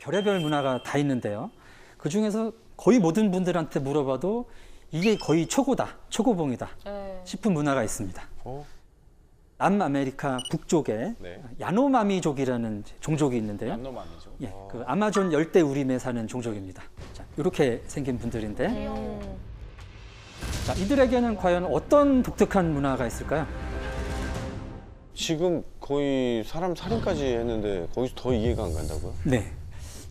별의별 문화가 다 있는데요. 그 중에서 거의 모든 분들한테 물어봐도 이게 거의 초고다, 초고봉이다 싶은 문화가 있습니다. 남아메리카 북쪽에 네. 야노마미족이라는 종족이 있는데요. 얀노맘이죠. 예, 그 아마존 열대 우림에 사는 종족입니다. 자, 이렇게 생긴 분들인데, 자, 이들에게는 과연 어떤 독특한 문화가 있을까요? 지금 거의 사람 살인까지 했는데 거기서 더 이해가 안 간다고요? 네.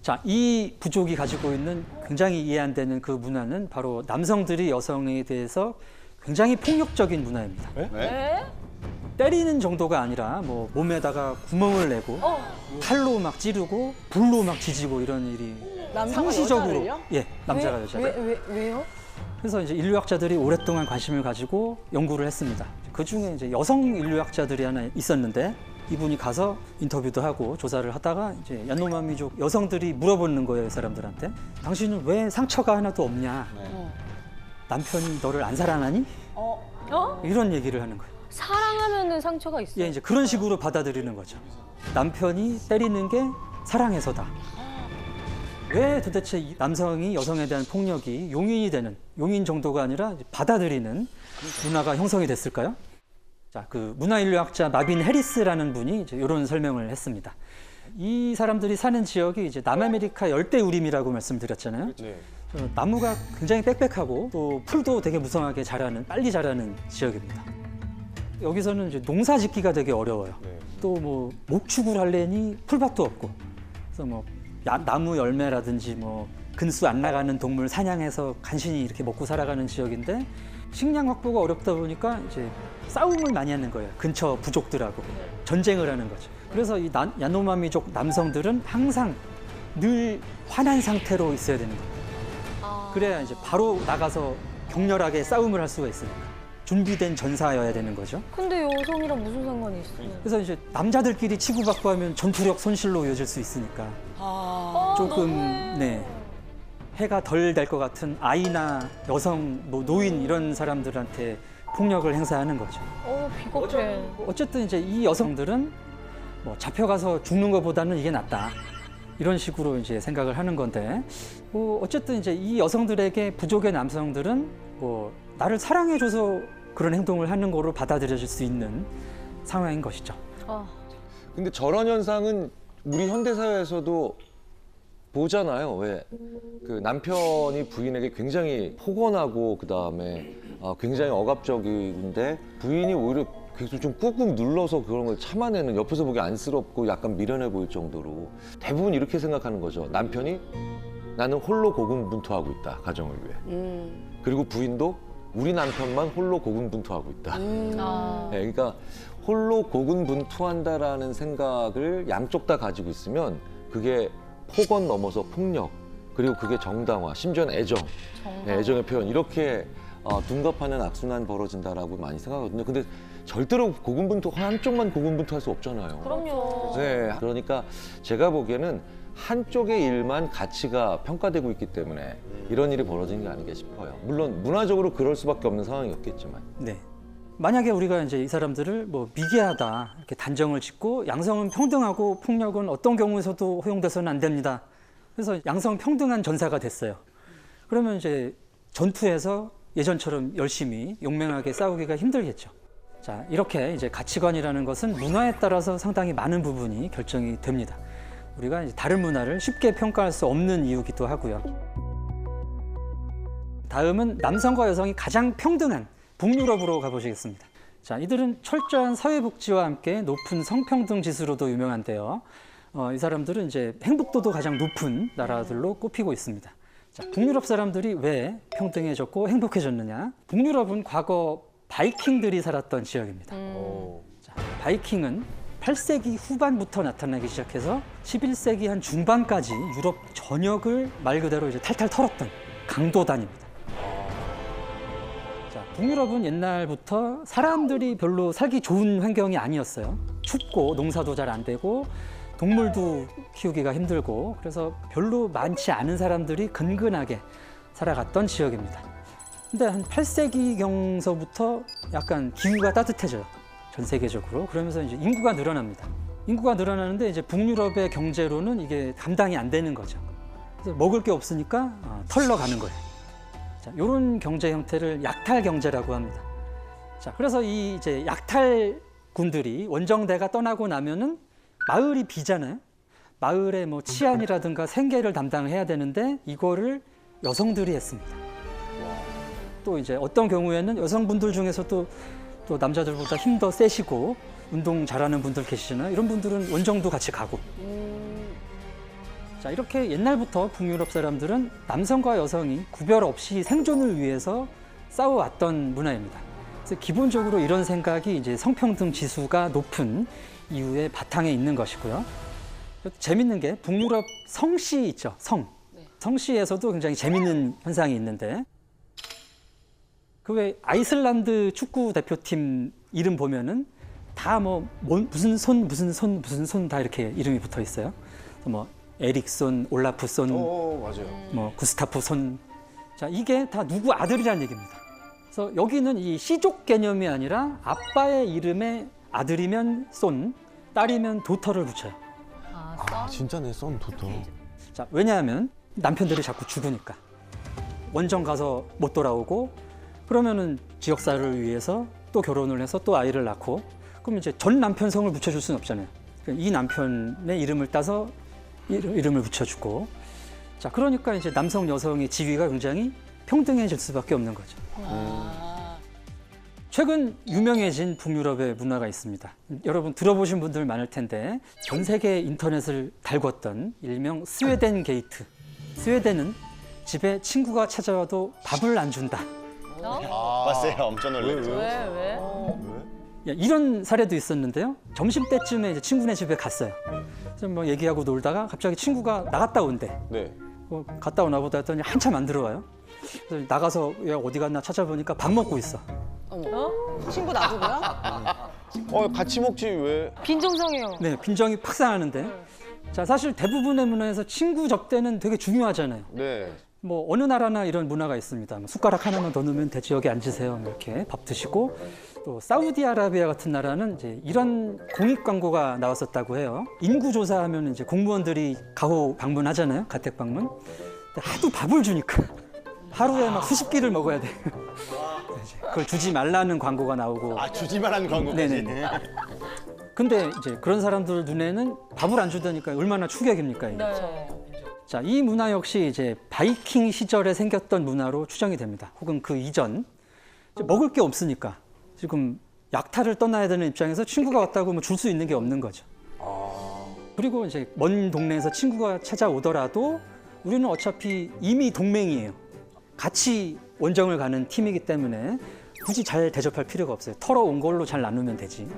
자, 이 부족이 가지고 있는 굉장히 이해 안 되는 그 문화는 바로 남성들이 여성에 대해서 굉장히 폭력적인 문화입니다. 네? 때리는 정도가 아니라 뭐 몸에다가 구멍을 내고 칼로 막 찌르고 불로 막 지지고 이런 일이 상시적으로 예, 남자가 여자가. 왜요? 그래서 이제 인류학자들이 오랫동안 관심을 가지고 연구를 했습니다. 그 중에 이제 여성 인류학자들이 하나 있었는데 이분이 가서 인터뷰도 하고 조사를 하다가 이제 야노마미족 여성들이 물어보는 거예요, 이 사람들한테. 당신은 왜 상처가 하나도 없냐? 네. 남편이 너를 안 사랑하니? 이런 얘기를 하는 거예요. 사랑하면은 상처가 있어요. 예, 이제 그런 식으로 받아들이는 거죠. 남편이 때리는 게 사랑해서다. 왜 도대체 이 남성이 여성에 대한 폭력이 용인이 되는, 용인 정도가 아니라 이제 받아들이는 문화가 형성이 됐을까요? 자, 그 문화인류학자 마빈 해리스라는 분이 이제 이런 설명을 했습니다. 이 사람들이 사는 지역이 이제 남아메리카 열대우림이라고 말씀드렸잖아요. 네. 나무가 굉장히 빽빽하고 또 풀도 되게 무성하게 자라는, 빨리 자라는 지역입니다. 여기서는 이제 농사 짓기가 되게 어려워요. 네. 또 뭐 목축을 하려니 풀밭도 없고, 그래서 뭐 나무 열매라든지 뭐 근수 안 나가는 동물 사냥해서 간신히 이렇게 먹고 살아가는 지역인데 식량 확보가 어렵다 보니까 이제 싸움을 많이 하는 거예요. 근처 부족들하고 전쟁을 하는 거죠. 그래서 이 야노마미족 남성들은 항상 늘 화난 상태로 있어야 되는 거예요. 그래야 이제 바로 나가서 격렬하게 싸움을 할 수가 있으니까. 준비된 전사여야 되는 거죠. 근데 여성이랑 무슨 상관이 있어요? 그래서 이제 남자들끼리 치고받고 하면 전투력 손실로 이어질 수 있으니까 조금 네 해가 덜 될 것 같은 아이나 여성, 뭐 노인 이런 사람들한테 폭력을 행사하는 거죠. 비겁해. 어쨌든 이제 이 여성들은 뭐 잡혀가서 죽는 것보다는 이게 낫다. 이런 식으로 이제 생각을 하는 건데, 뭐 어쨌든 이제 이 여성들에게 부족의 남성들은 뭐 나를 사랑해줘서 그런 행동을 하는 거로 받아들여질 수 있는 상황인 것이죠. 근데 저런 현상은 우리 현대사회에서도 보잖아요. 왜 그 남편이 부인에게 굉장히 폭언하고 그다음에 굉장히 억압적인데 부인이 오히려 계속 좀 꾹꾹 눌러서 그런 걸 참아내는, 옆에서 보기 안쓰럽고 약간 미련해 보일 정도로 대부분 이렇게 생각하는 거죠. 남편이 나는 홀로 고군분투하고 있다, 가정을 위해. 그리고 부인도 우리 남편만 홀로 고군분투하고 있다. 네, 그러니까 홀로 고군분투한다라는 생각을 양쪽 다 가지고 있으면 그게 폭언 넘어서 폭력, 그리고 그게 정당화, 심지어는 애정, 네, 애정의 표현, 이렇게 둔갑하는 악순환 벌어진다라고 많이 생각하거든요. 근데 절대로 고군분투, 한쪽만 고군분투할 수 없잖아요. 그럼요. 네, 그러니까 제가 보기에는 한쪽의 일만 가치가 평가되고 있기 때문에 이런 일이 벌어지는 게 아닌가 싶어요. 물론 문화적으로 그럴 수밖에 없는 상황이었겠지만. 네. 만약에 우리가 이제 이 사람들을 뭐 미개하다 이렇게 단정을 짓고 양성은 평등하고 폭력은 어떤 경우에서도 허용돼서는 안 됩니다. 그래서 양성 평등한 전사가 됐어요. 그러면 이제 전투에서 예전처럼 열심히 용맹하게 싸우기가 힘들겠죠. 자, 이렇게 이제 가치관이라는 것은 문화에 따라서 상당히 많은 부분이 결정이 됩니다. 우리가 이제 다른 문화를 쉽게 평가할 수 없는 이유기도 하고요. 다음은 남성과 여성이 가장 평등한 북유럽으로 가보시겠습니다. 자, 이들은 철저한 사회복지와 함께 높은 성평등 지수로도 유명한데요. 이 사람들은 이제 행복도도 가장 높은 나라들로 꼽히고 있습니다. 자, 북유럽 사람들이 왜 평등해졌고 행복해졌느냐? 북유럽은 과거 바이킹들이 살았던 지역입니다. 자, 바이킹은 8세기 후반부터 나타나기 시작해서 11세기 한 중반까지 유럽 전역을 말 그대로 이제 탈탈 털었던 강도단입니다. 자, 북유럽은 옛날부터 사람들이 별로 살기 좋은 환경이 아니었어요. 춥고 농사도 잘 안 되고 동물도 키우기가 힘들고, 그래서 별로 많지 않은 사람들이 근근하게 살아갔던 지역입니다. 근데 한 8세기경서부터 약간 기후가 따뜻해져요. 전 세계적으로. 그러면서 이제 인구가 늘어납니다. 인구가 늘어나는데 이제 북유럽의 경제로는 이게 감당이 안 되는 거죠. 그래서 먹을 게 없으니까 털러 가는 거예요. 자, 이런 경제 형태를 약탈 경제라고 합니다. 자, 그래서 이 이제 약탈 군들이 원정대가 떠나고 나면은 마을이 비잖아요. 마을의 뭐 치안이라든가 생계를 담당해야 되는데 이거를 여성들이 했습니다. 또 이제 어떤 경우에는 여성분들 중에서도 또 남자들보다 힘 더 세시고 운동 잘하는 분들 계시잖아요. 이런 분들은 원정도 같이 가고. 자, 이렇게 옛날부터 북유럽 사람들은 남성과 여성이 구별 없이 생존을 위해서 싸워왔던 문화입니다. 그래서 기본적으로 이런 생각이 이제 성평등 지수가 높은 이유의 바탕에 있는 것이고요. 재밌는 게 북유럽 성씨 있죠, 성. 성씨에서도 굉장히 재밌는 현상이 있는데 그 왜 아이슬란드 축구 대표팀 이름 보면은 다 무슨 손 다 이렇게 이름이 붙어 있어요. 뭐 에릭손, 올라프손, 맞아요. 뭐 구스타프 손. 자, 이게 다 누구 아들이라는 얘기입니다. 그래서 여기는 이 씨족 개념이 아니라 아빠의 이름에 아들이면 손, 딸이면 도터를 붙여요. 아, 진짜네, 썬 도터. 자, 왜냐하면 남편들이 자꾸 죽으니까 원정 가서 못 돌아오고 그러면은 지역사를 위해서 또 결혼을 해서 또 아이를 낳고 그럼 이제 전 남편 성을 붙여줄 수는 없잖아요. 이 남편의 이름을 따서 이름을 붙여주고 자, 그러니까 이제 남성 여성의 지위가 굉장히 평등해질 수밖에 없는 거죠. 최근 유명해진 북유럽의 문화가 있습니다. 여러분 들어보신 분들 많을 텐데 전 세계 인터넷을 달궜던 일명 스웨덴 게이트. 스웨덴은 집에 친구가 찾아와도 밥을 안 준다. 봤어요. 엄청 놀랐죠. 왜? 이런 사례도 있었는데요. 점심 때쯤에 이제 친구네 집에 갔어요. 그래서 뭐 얘기하고 놀다가 갑자기 친구가 나갔다 온대. 네. 갔다 오나 보다 했더니 한참 안 들어와요. 그래서 나가서 얘 어디 갔나 찾아보니까 밥 먹고 있어. 친구 놔두고요? 같이 먹지, 왜? 빈정상해요. 네, 빈정이 팍 상하는데. 자, 사실 대부분의 문화에서 친구 접대는 되게 중요하잖아요. 네. 뭐 어느 나라나 이런 문화가 있습니다. 뭐 숟가락 하나만 더 넣으면 되지 여기 앉으세요. 이렇게 밥 드시고 또 사우디아라비아 같은 나라는 이제 이런 공익 광고가 나왔었다고 해요. 인구 조사하면 이제 공무원들이 가호 방문하잖아요. 가택 방문. 근데 하도 밥을 주니까 하루에 막 수십 끼를 먹어야 돼요. 그걸 주지 말라는 광고가 나오고. 아, 주지 말라는 광고까지. 네네네. 근데 이제 그런 사람들 눈에는 밥을 안 주다니까 얼마나 충격입니까 이게. 네. 자, 이 문화 역시 이제 바이킹 시절에 생겼던 문화로 추정이 됩니다. 혹은 그 이전 이제 먹을 게 없으니까 지금 약탈을 떠나야 되는 입장에서 친구가 왔다고 뭐 줄 수 있는 게 없는 거죠. 그리고 이제 먼 동네에서 친구가 찾아오더라도 우리는 어차피 이미 동맹이에요. 같이 원정을 가는 팀이기 때문에 굳이 잘 대접할 필요가 없어요. 털어온 걸로 잘 나누면 되지.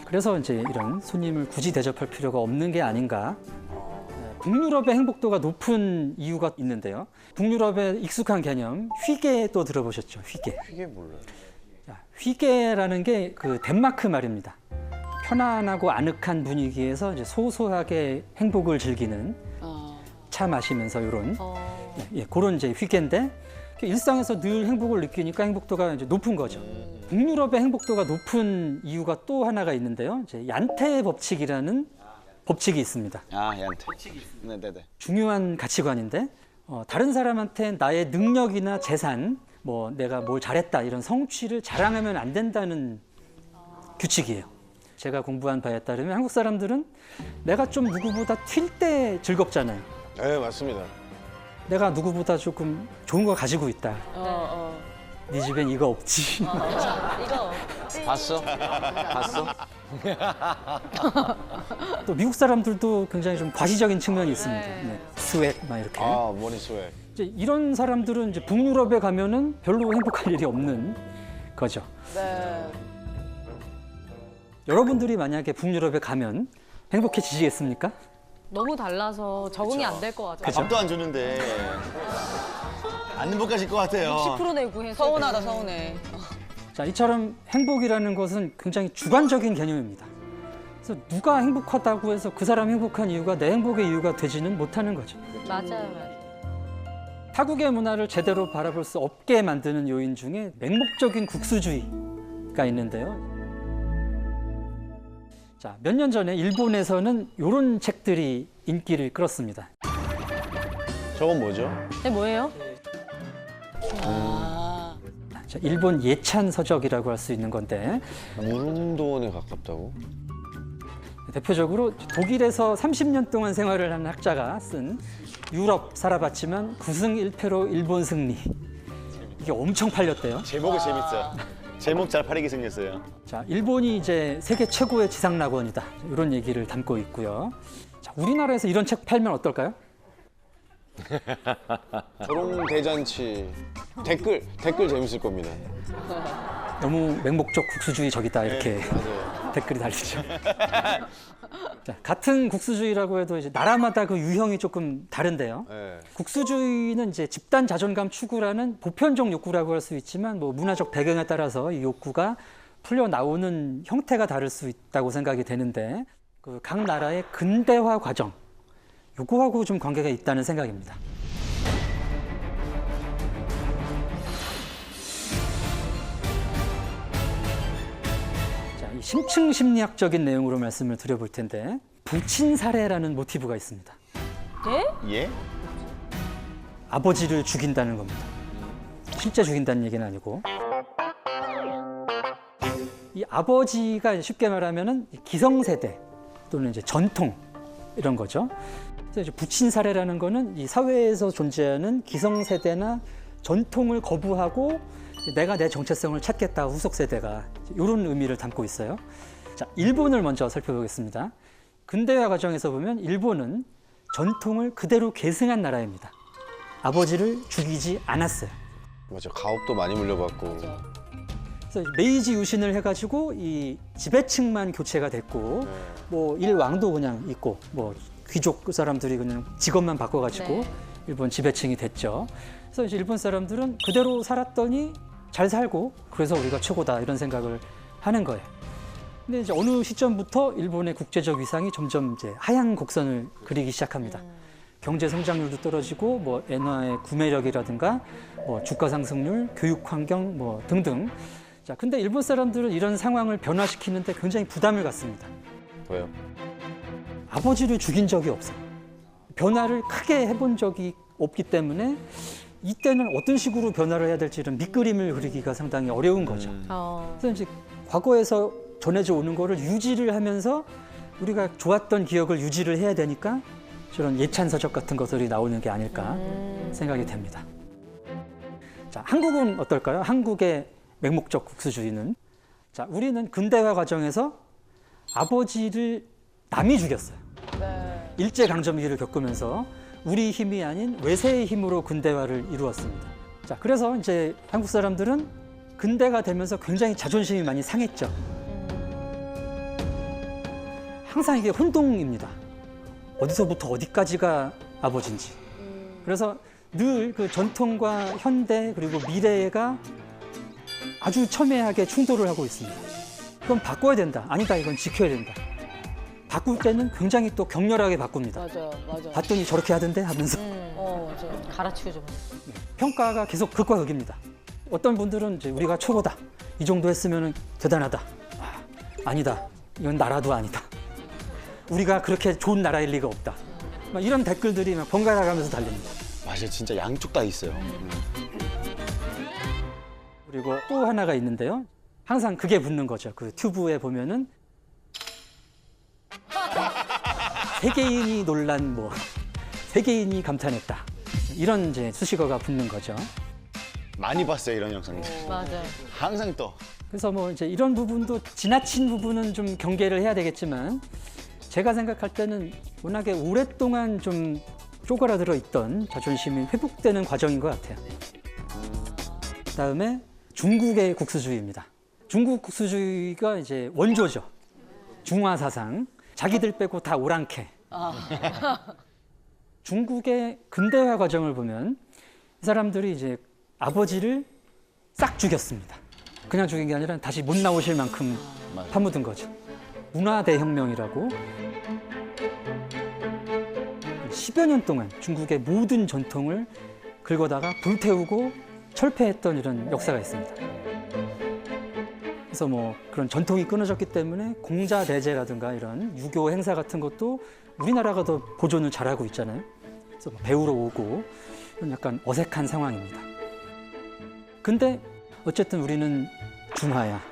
그래서 이제 이런 손님을 굳이 대접할 필요가 없는 게 아닌가. 북유럽의 행복도가 높은 이유가 있는데요. 북유럽의 익숙한 개념, 휘게도 들어보셨죠? 휘게. 이게 몰라요. 자, 휘게라는 게 그 덴마크 말입니다. 편안하고 아늑한 분위기에서 이제 소소하게 행복을 즐기는 차 마시면서 이런 그런 이제 휘게인데 일상에서 늘 행복을 느끼니까 행복도가 이제 높은 거죠. 북유럽의 행복도가 높은 이유가 또 하나가 있는데요. 이제 얀테 법칙이라는 법칙이 있습니다. 아, 얘한테. 네네네. 중요한 가치관인데 다른 사람한테 나의 능력이나 재산, 뭐 내가 뭘 잘했다 이런 성취를 자랑하면 안 된다는 규칙이에요. 제가 공부한 바에 따르면 한국 사람들은 내가 좀 누구보다 튈 때 즐겁잖아요. 네, 맞습니다. 내가 누구보다 조금 좋은 거 가지고 있다. 네 집엔 이거 없지. 이거 봤어? 봤어? 또 미국 사람들도 굉장히 좀 과시적인 측면이 있습니다. 네. 스웩 막 이렇게. 아, 머리 스웩. 이제 이런 사람들은 이제 북유럽에 가면은 별로 행복할 일이 없는 거죠. 네. 여러분들이 만약에 북유럽에 가면 행복해지시겠습니까? 너무 달라서 적응이 안 될 것 같아요. 그쵸? 밥도 안 주는데. 안 행복하실 것 같아요. 10% 내고 해서. 서운하다, 서운해. 자, 이처럼 행복이라는 것은 굉장히 주관적인 개념입니다. 그래서 누가 행복하다고 해서 그 사람 행복한 이유가 내 행복의 이유가 되지는 못하는 거죠. 맞아요. 타국의 문화를 제대로 바라볼 수 없게 만드는 요인 중에 맹목적인 국수주의가 있는데요. 자, 몇 년 전에 일본에서는 이런 책들이 인기를 끌었습니다. 저건 뭐죠? 네, 뭐예요? 아, 자, 일본 예찬 서적이라고 할 수 있는 건데 무릉도원에 가깝다고? 대표적으로 독일에서 30년 동안 생활을 한 학자가 쓴 유럽 살아봤지만 9승 1패로 일본 승리. 이게 엄청 팔렸대요. 제목이 재밌어. 제목 잘 팔리게 생겼어요. 자, 일본이 이제 세계 최고의 지상 낙원이다. 이런 얘기를 담고 있고요. 자, 우리나라에서 이런 책 팔면 어떨까요? 결혼 대잔치 댓글 재밌을 겁니다. 너무 맹목적 국수주의적이다 이렇게 맞아요. 댓글이 달리죠. 자, 같은 국수주의라고 해도 이제 나라마다 그 유형이 조금 다른데요. 네. 국수주의는 이제 집단 자존감 추구라는 보편적 욕구라고 할 수 있지만 뭐 문화적 배경에 따라서 이 욕구가 풀려 나오는 형태가 다를 수 있다고 생각이 되는데 그 각 나라의 근대화 과정 요거하고 좀 관계가 있다는 생각입니다. 자, 이 심층 심리학적인 내용으로 말씀을 드려볼 텐데 부친 사례라는 모티브가 있습니다. 네? 예? 아버지를 죽인다는 겁니다. 실제 죽인다는 얘기는 아니고 이 아버지가 쉽게 말하면은 기성세대 또는 이제 전통 이런 거죠. 그래서 이제 부친 사례라는 거는 이 사회에서 존재하는 기성세대나 전통을 거부하고 내가 내 정체성을 찾겠다 후속 세대가 이런 의미를 담고 있어요. 자, 일본을 먼저 살펴보겠습니다. 근대화 과정에서 보면 일본은 전통을 그대로 계승한 나라입니다. 아버지를 죽이지 않았어요. 맞아. 가업도 많이 물려받고. 그래서 메이지 유신을 해가지고 이 지배층만 교체가 됐고 네. 뭐 일왕도 그냥 있고 뭐 귀족 사람들이 그냥 직업만 바꿔가지고 네. 일본 지배층이 됐죠. 그래서 이제 일본 사람들은 그대로 살았더니 잘 살고 그래서 우리가 최고다 이런 생각을 하는 거예요. 근데 이제 어느 시점부터 일본의 국제적 위상이 점점 이제 하향 곡선을 그리기 시작합니다. 경제 성장률도 떨어지고 뭐 엔화의 구매력이라든가 뭐 주가 상승률, 교육 환경 뭐 등등. 자, 근데 일본 사람들은 이런 상황을 변화시키는데 굉장히 부담을 갖습니다. 왜요? 아버지를 죽인 적이 없어요. 변화를 크게 해본 적이 없기 때문에 이때는 어떤 식으로 변화를 해야 될지는 밑그림을 그리기가 상당히 어려운 거죠. 그래서 이제 과거에서 전해져 오는 거를 유지를 하면서 우리가 좋았던 기억을 유지를 해야 되니까 저런 예찬서적 같은 것들이 나오는 게 아닐까 생각이 됩니다. 자, 한국은 어떨까요? 한국의 맹목적 국수주의는 자, 우리는 근대화 과정에서 아버지를 남이 죽였어요. 네. 일제강점기를 겪으면서 우리 힘이 아닌 외세의 힘으로 근대화를 이루었습니다. 자, 그래서 이제 한국 사람들은 근대가 되면서 굉장히 자존심이 많이 상했죠. 항상 이게 혼동입니다. 어디서부터 어디까지가 아버지인지. 그래서 늘 그 전통과 현대 그리고 미래가 아주 첨예하게 충돌을 하고 있습니다. 그럼 바꿔야 된다. 아니다. 이건 지켜야 된다. 바꿀 때는 굉장히 또 격렬하게 바꿉니다. 맞아, 맞아. 봤더니 저렇게 하던데 하면서 맞아. 갈아치우죠. 평가가 계속 극과 극입니다. 어떤 분들은 이제 우리가 최고다. 이 정도 했으면 대단하다. 아니다. 이건 나라도 아니다. 우리가 그렇게 좋은 나라일 리가 없다. 막 이런 댓글들이 막 번갈아 가면서 달립니다. 맞아요. 진짜 양쪽 다 있어요. 그리고 또 하나가 있는데요. 항상 그게 붙는 거죠. 그 튜브에 보면은 세계인이 논란 뭐 세계인이 감탄했다. 이런 이제 수식어가 붙는 거죠. 많이 봤어요, 이런 영상들. 맞아요. 항상 또. 그래서 뭐 이제 이런 부분도 지나친 부분은 좀 경계를 해야 되겠지만 제가 생각할 때는 워낙에 오랫동안 좀 쪼그라들어 있던 자존심이 회복되는 과정인 것 같아요. 그다음에 중국의 국수주의입니다. 중국 국수주의가 이제 원조죠. 중화 사상. 자기들 빼고 다 오랑캐. 중국의 근대화 과정을 보면 이 사람들이 이제 아버지를 싹 죽였습니다. 그냥 죽인 게 아니라 다시 못 나오실 만큼 파묻은 거죠. 문화대혁명이라고 10여 년 동안 중국의 모든 전통을 긁어다가 불태우고 철폐했던 이런 역사가 있습니다. 그래서 뭐 그런 전통이 끊어졌기 때문에 공자 대제라든가 이런 유교 행사 같은 것도 우리나라가 더 보존을 잘하고 있잖아요. 그래서 뭐 배우러 오고 이런 약간 어색한 상황입니다. 근데 어쨌든 우리는 중화야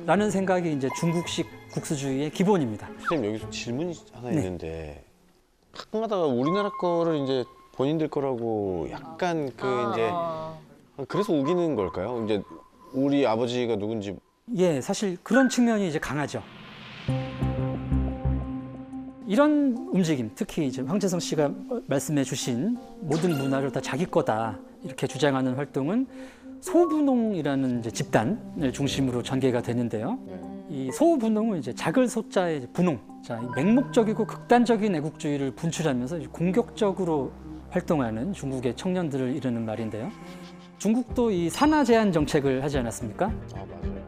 라는 생각이 이제 중국식 국수주의의 기본입니다. 선생님 여기서 질문이 하나 네. 있는데 가끔 가다가 우리나라 거를 이제 본인들 거라고 약간 이제 그래서 우기는 걸까요? 이제 우리 아버지가 누군지 예, 사실 그런 측면이 이제 강하죠. 이런 움직임, 특히 이제 황재성 씨가 말씀해 주신 모든 문화를 다 자기 거다 이렇게 주장하는 활동은 소분홍이라는 이제 집단을 중심으로 전개가 되는데요. 이 소분홍은 이제 작을 소자의 이제 분홍, 자, 이 맹목적이고 극단적인 애국주의를 분출하면서 이제 공격적으로 활동하는 중국의 청년들을 이르는 말인데요. 중국도 이 산하 제한 정책을 하지 않았습니까? 아 맞아요.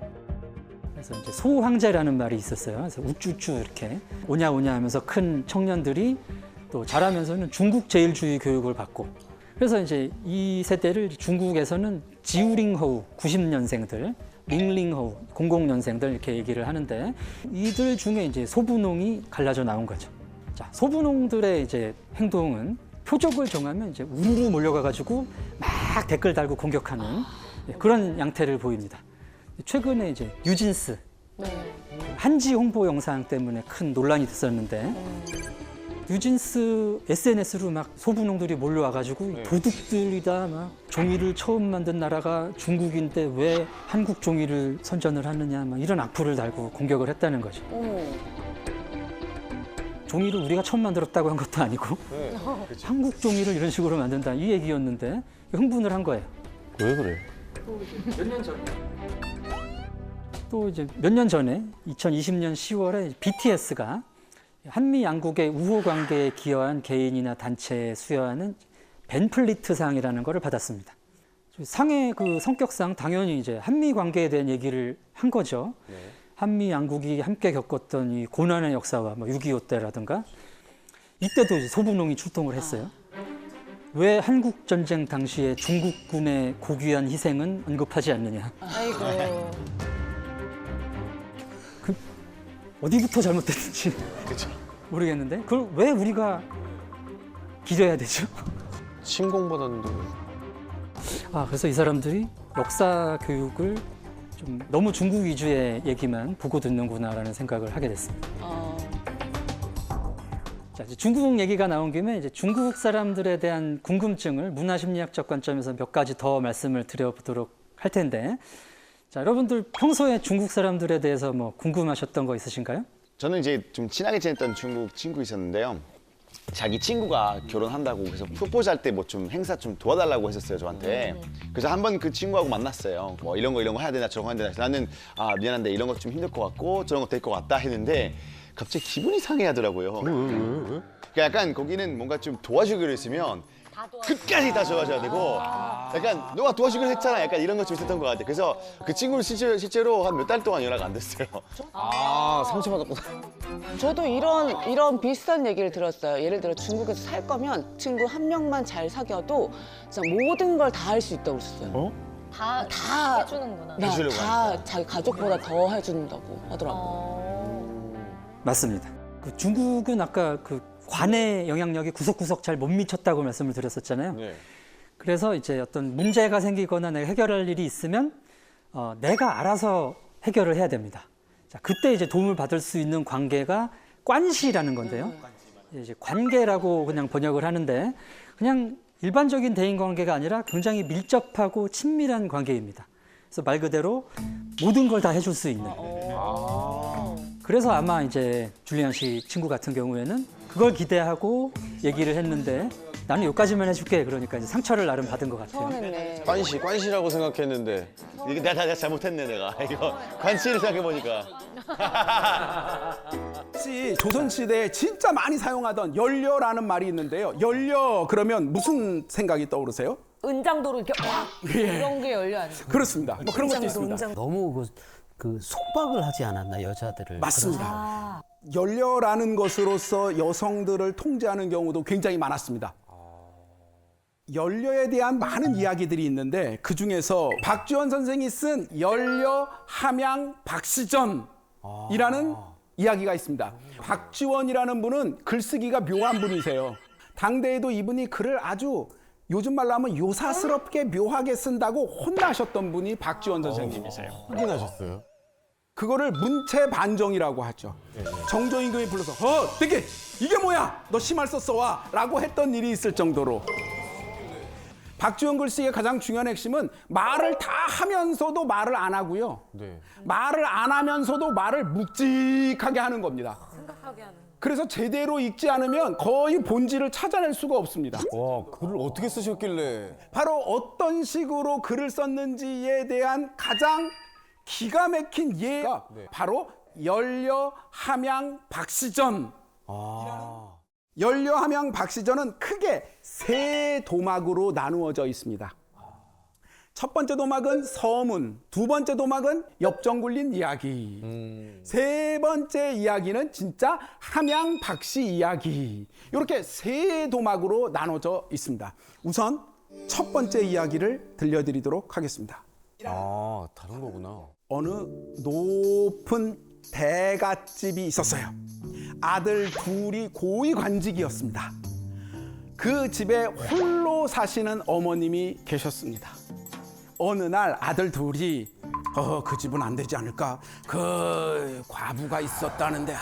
그래서 이제 소황제라는 말이 있었어요. 그래서 우쭈쭈 이렇게 오냐 오냐 하면서 큰 청년들이 또 자라면서는 중국 제일주의 교육을 받고 그래서 이제 이 세대를 중국에서는 지우링허우 90년생들, 링링허우 00년생들 이렇게 얘기를 하는데 이들 중에 이제 소분홍이 갈라져 나온 거죠. 자, 소분홍들의 이제 행동은 표적을 정하면 이제 우르르 몰려가가지고 막 댓글 달고 공격하는 그런 양태를 보입니다. 최근에 이제 뉴진스 한지 홍보 영상 때문에 큰 논란이 됐었는데 뉴진스 SNS로 막 소분홍들이 몰려와가지고 도둑들이다 막 종이를 처음 만든 나라가 중국인데 왜 한국 종이를 선전을 하느냐 막 이런 악플을 달고 공격을 했다는 거죠. 종이를 우리가 처음 만들었다고 한 것도 아니고 한국 종이를 이런 식으로 만든다 이 얘기였는데 흥분을 한 거예요. 왜 그래? 몇 년 전에 또 이제 몇 년 전에 2020년 10월에 BTS가 한미 양국의 우호 관계에 기여한 개인이나 단체에 수여하는 벤플리트상이라는 것을 받았습니다. 상의 그 성격상 당연히 이제 한미 관계에 대한 얘기를 한 거죠. 네. 한미 양국이 함께 겪었던 이 고난의 역사와 뭐 6.25 때라든가 이때도 이제 소분홍이 출동을 했어요. 왜 한국 전쟁 당시에 중국군의 고귀한 희생은 언급하지 않느냐? 아이고. 어디부터 잘못됐는지 모르겠는데 그걸 왜 우리가 기려야 되죠? 침공받았는데 아, 그래서 이 사람들이 역사 교육을 좀 너무 중국 위주의 얘기만 보고 듣는구나라는 생각을 하게 됐습니다. 자, 이제 중국 얘기가 나온 김에 이제 중국 사람들에 대한 궁금증을 문화심리학적 관점에서 몇 가지 더 말씀을 드려보도록 할 텐데, 자, 여러분들 평소에 중국 사람들에 대해서 뭐 궁금하셨던 거 있으신가요? 저는 이제 좀 친하게 지냈던 중국 친구 있었는데요. 자기 친구가 결혼한다고 그래서 프로포즈 할 때 뭐 좀 행사 좀 도와달라고 했었어요, 저한테. 그래서 한 번 그 친구하고 만났어요. 뭐 이런 거 해야 되나 저런 거 해야 되나. 나는 미안한데 이런 거 좀 힘들 것 같고 저런 거 될 것 같다 했는데 갑자기 기분이 상해하더라고요. 그러니까 약간 거기는 뭔가 좀 도와주기로 했으면 끝까지 다 도와줘야 되고 약간 너가 도와주기로 했잖아. 약간 이런 거 좀 있었던 것 같아. 그래서 그 친구는 실제로 한 몇 달 동안 연락 안 됐어요. 상처받았구나. 저도 이런 비슷한 얘기를 들었어요. 예를 들어 중국에서 살 거면 친구 한 명만 잘 사귀어도 진짜 모든 걸 다 할 수 있다고 그랬어요. 다 해주는구나. 해주려고 다 자기 가족보다 더 해준다고 하더라고요. 맞습니다. 그 중국은 아까 그 관의 영향력이 구석구석 잘 못 미쳤다고 말씀을 드렸었잖아요. 네. 그래서 이제 어떤 문제가 생기거나 내가 해결할 일이 있으면 내가 알아서 해결을 해야 됩니다. 자, 그때 이제 도움을 받을 수 있는 관계가 관시라는 건데요. 이제 관계라고 그냥 번역을 하는데 그냥 일반적인 대인 관계가 아니라 굉장히 밀접하고 친밀한 관계입니다. 그래서 말 그대로 모든 걸 다 해줄 수 있는. 그래서 아마 이제 줄리안 씨 친구 같은 경우에는 그걸 기대하고 얘기를 했는데 나는 여기까지만 해줄게. 그러니까 이제 상처를 나름 받은 것 같아요. 서운했네. 관시라고 생각했는데 이게 내가 잘못했네 내가. 이거 관치를 생각해보니까. 혹시 조선시대에 진짜 많이 사용하던 연려라는 말이 있는데요. 연려 그러면 무슨 생각이 떠오르세요? 은장도로 이렇게 와 이런 게 열려 아니에요? 그렇습니다. 뭐 그런 것도 있습니다. 너무 그 속박을 하지 않았나 여자들을. 맞습니다. 연려라는 것으로서 여성들을 통제하는 경우도 굉장히 많았습니다. 연려에 대한 많은 이야기들이 있는데 그 중에서 박지원 선생이 쓴 연려 함양 박시전이라는 이야기가 있습니다. 박지원이라는 분은 글쓰기가 묘한 분이세요. 당대에도 이분이 글을 아주 요즘 말로 하면 요사스럽게 묘하게 쓴다고 혼나셨던 분이 박지원 선생님이세요. 확인하셨어요? 그거를 문체반정이라고 하죠. 정조임금이 불러서 되게 이게 뭐야? 너 심할 썼어 와 라고 했던 일이 있을 정도로. 박지원 글쓰기의 가장 중요한 핵심은 말을 다 하면서도 말을 안 하고요. 네. 말을 안 하면서도 말을 묵직하게 하는 겁니다. 생각하게 하는. 그래서 제대로 읽지 않으면 거의 본질을 찾아낼 수가 없습니다. 와, 글을 어떻게 쓰셨길래? 바로 어떤 식으로 글을 썼는지에 대한 가장 기가 막힌 예가 바로 연려 함양 박시전. 연려 함양 박시전은 크게 세 도막으로 나누어져 있습니다. 첫 번째 도막은 서문, 두 번째 도막은 엽정 굴린 이야기, 세 번째 이야기는 진짜 함양 박씨 이야기. 이렇게 세 도막으로 나눠져 있습니다. 우선 첫 번째 이야기를 들려드리도록 하겠습니다. 아, 다른 거구나. 어느 높은 대갓집이 있었어요. 아들 둘이 고위관직이었습니다. 그 집에 홀로 사시는 어머님이 계셨습니다. 어느 날 아들 둘이 그 집은 안 되지 않을까? 그 과부가 있었다는데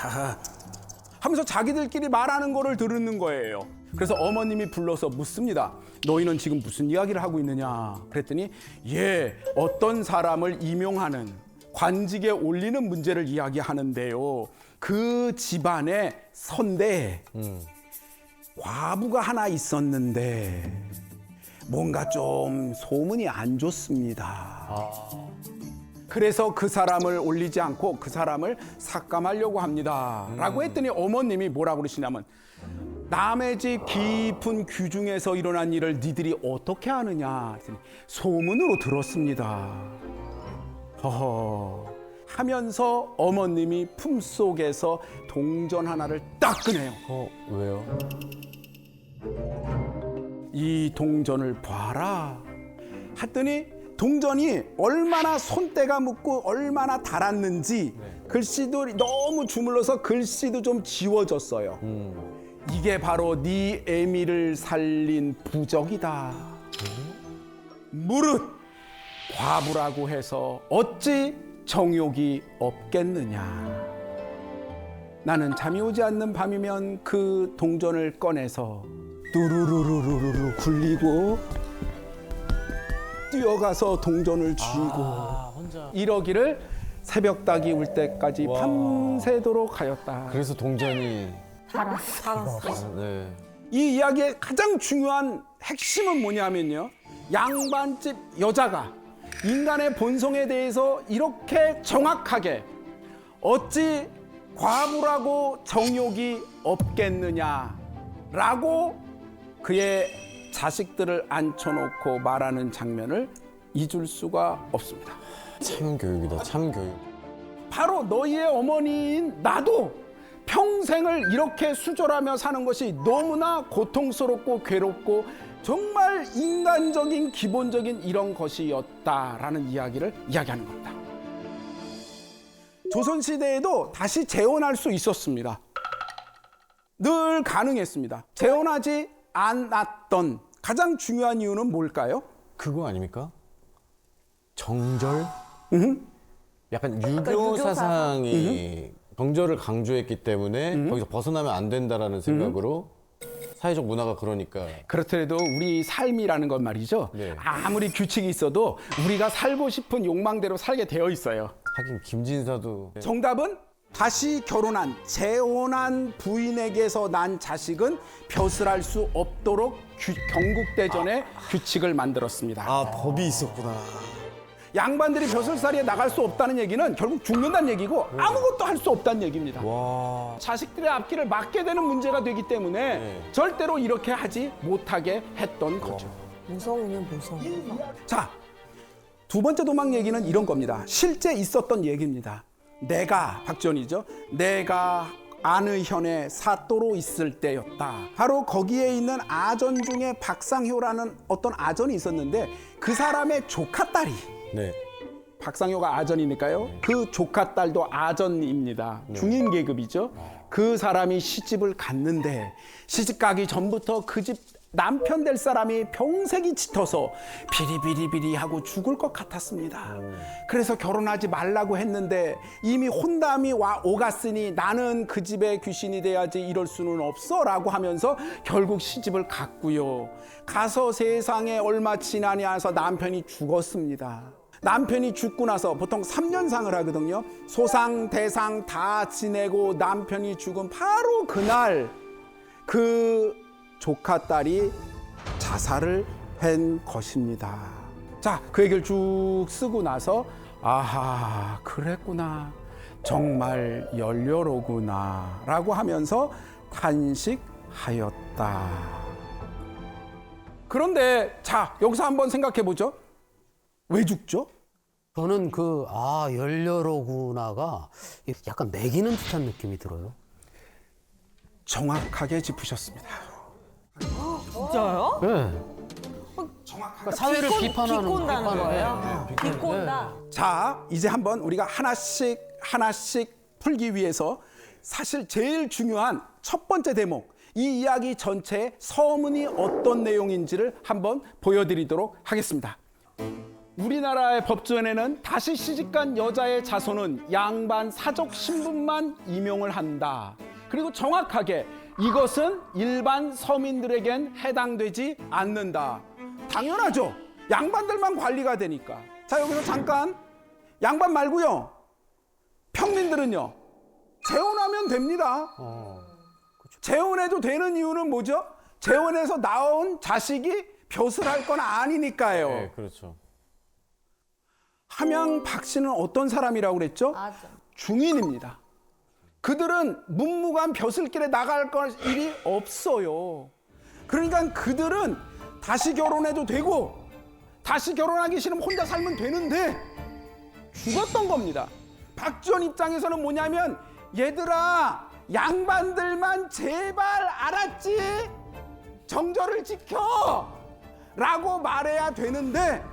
하면서 자기들끼리 말하는 거를 들은 거예요. 그래서 어머님이 불러서 묻습니다. 너희는 지금 무슨 이야기를 하고 있느냐? 그랬더니 어떤 사람을 임용하는 관직에 올리는 문제를 이야기하는데요. 그 집안에 선대에 과부가 하나 있었는데 뭔가 좀 소문이 안 좋습니다. 그래서 그 사람을 올리지 않고 그 사람을 삭감하려고 합니다. 라고 했더니 어머님이 뭐라고 그러시냐면 남의 집 깊은 귀중에서 일어난 일을 니들이 어떻게 아느냐 했더니 소문으로 들었습니다. 허허 하면서 어머님이 품속에서 동전 하나를 딱 꺼내요. 왜요? 이 동전을 봐라 했더니 동전이 얼마나 손때가 묻고 얼마나 달았는지 글씨도 너무 주물러서 글씨도 좀 지워졌어요. 이게 바로 네 애미를 살린 부적이다. 무릇 과부라고 해서 어찌 정욕이 없겠느냐. 나는 잠이 오지 않는 밤이면 그 동전을 꺼내서 뚜루루루루루 굴리고 뛰어가서 동전을 쥐고 이러기를 새벽닭이 울 때까지 밤새도록 하였다. 그래서 동전이 살았어. 네. 이 이야기의 가장 중요한 핵심은 뭐냐면요. 양반집 여자가 인간의 본성에 대해서 이렇게 정확하게 어찌 과부라고 정욕이 없겠느냐라고 그의 자식들을 앉혀놓고 말하는 장면을 잊을 수가 없습니다. 참 교육이다, 참 교육. 바로 너희의 어머니인 나도 평생을 이렇게 수절하며 사는 것이 너무나 고통스럽고 괴롭고 정말 인간적인 기본적인 이런 것이었다라는 이야기를 이야기하는 겁니다. 조선시대에도 다시 재혼할 수 있었습니다. 늘 가능했습니다. 재혼하지 않았던 가장 중요한 이유는 뭘까요? 그거 아닙니까? 정절? 약간 유교 사상이 정절을 강조했기 때문에 거기서 벗어나면 안 된다라는 생각으로 사회적 문화가 그러니까. 그렇더라도 우리 삶이라는 건 말이죠. 네. 아무리 규칙이 있어도 우리가 살고 싶은 욕망대로 살게 되어 있어요. 하긴 김진사도. 정답은 다시 결혼한 재혼한 부인에게서 난 자식은 벼슬할 수 없도록 경국대전에 규칙을 만들었습니다. 아, 법이 있었구나. 양반들이 벼슬살이에 나갈 수 없다는 얘기는 결국 죽는다는 얘기고 아무것도 할 수 없다는 얘기입니다. 와. 자식들의 앞길을 막게 되는 문제가 되기 때문에 절대로 이렇게 하지 못하게 했던 거죠. 무서우면 무서워. 자, 두 번째 도망 얘기는 이런 겁니다. 실제 있었던 얘기입니다. 내가 박지원이죠. 내가 안의현의 사또로 있을 때였다. 바로 거기에 있는 아전 중에 박상효라는 어떤 아전이 있었는데 그 사람의 조카딸이 네. 박상효가 아전이니까요. 그 조카딸도 아전입니다. 중인 계급이죠. 그 사람이 시집을 갔는데 시집 가기 전부터 그 집 남편 될 사람이 병색이 짙어서 비리비리비리하고 죽을 것 같았습니다. 그래서 결혼하지 말라고 했는데 이미 혼담이 오갔으니 나는 그 집의 귀신이 돼야지 이럴 수는 없어 라고 하면서 결국 시집을 갔고요. 가서 세상에 얼마 지나지 않아서 남편이 죽었습니다. 남편이 죽고 나서 보통 3년상을 하거든요. 소상 대상 다 지내고 남편이 죽은 바로 그날 그 조카딸이 자살을 한 것입니다. 자, 그 얘기를 쭉 쓰고 나서 아하, 그랬구나. 정말 열려로구나 라고 하면서 탄식하였다. 그런데 자, 여기서 한번 생각해 보죠. 왜 죽죠? 저는 열려로구나가 약간 매기는 듯한 느낌이 들어요. 정확하게 짚으셨습니다. 진짜요? 네. 그러니까 사회를 비판하는 비꼰다는 비판을 거예요? 비꼰다. 자, 이제 한번 우리가 하나씩 풀기 위해서 사실 제일 중요한 첫 번째 대목, 이 이야기 전체의 서문이 어떤 내용인지를 한번 보여드리도록 하겠습니다. 우리나라의 법조에는 다시 시집간 여자의 자손은 양반 사적 신분만 임용을 한다. 그리고 정확하게 이것은 일반 서민들에겐 해당되지 않는다. 당연하죠. 양반들만 관리가 되니까. 자, 여기서 잠깐 양반 말고요. 평민들은요. 재혼하면 됩니다. 재혼해도 되는 이유는 뭐죠? 재혼해서 나온 자식이 벼슬 할 건 아니니까요. 네, 그렇죠. 함양 박 씨는 어떤 사람이라고 그랬죠? 중인입니다. 그들은 문무관 벼슬길에 나갈 일이 없어요. 그러니까 그들은 다시 결혼해도 되고 다시 결혼하기 싫으면 혼자 살면 되는데 죽었던 겁니다. 박지원 입장에서는 뭐냐면 얘들아 양반들만 제발 알았지? 정절을 지켜! 라고 말해야 되는데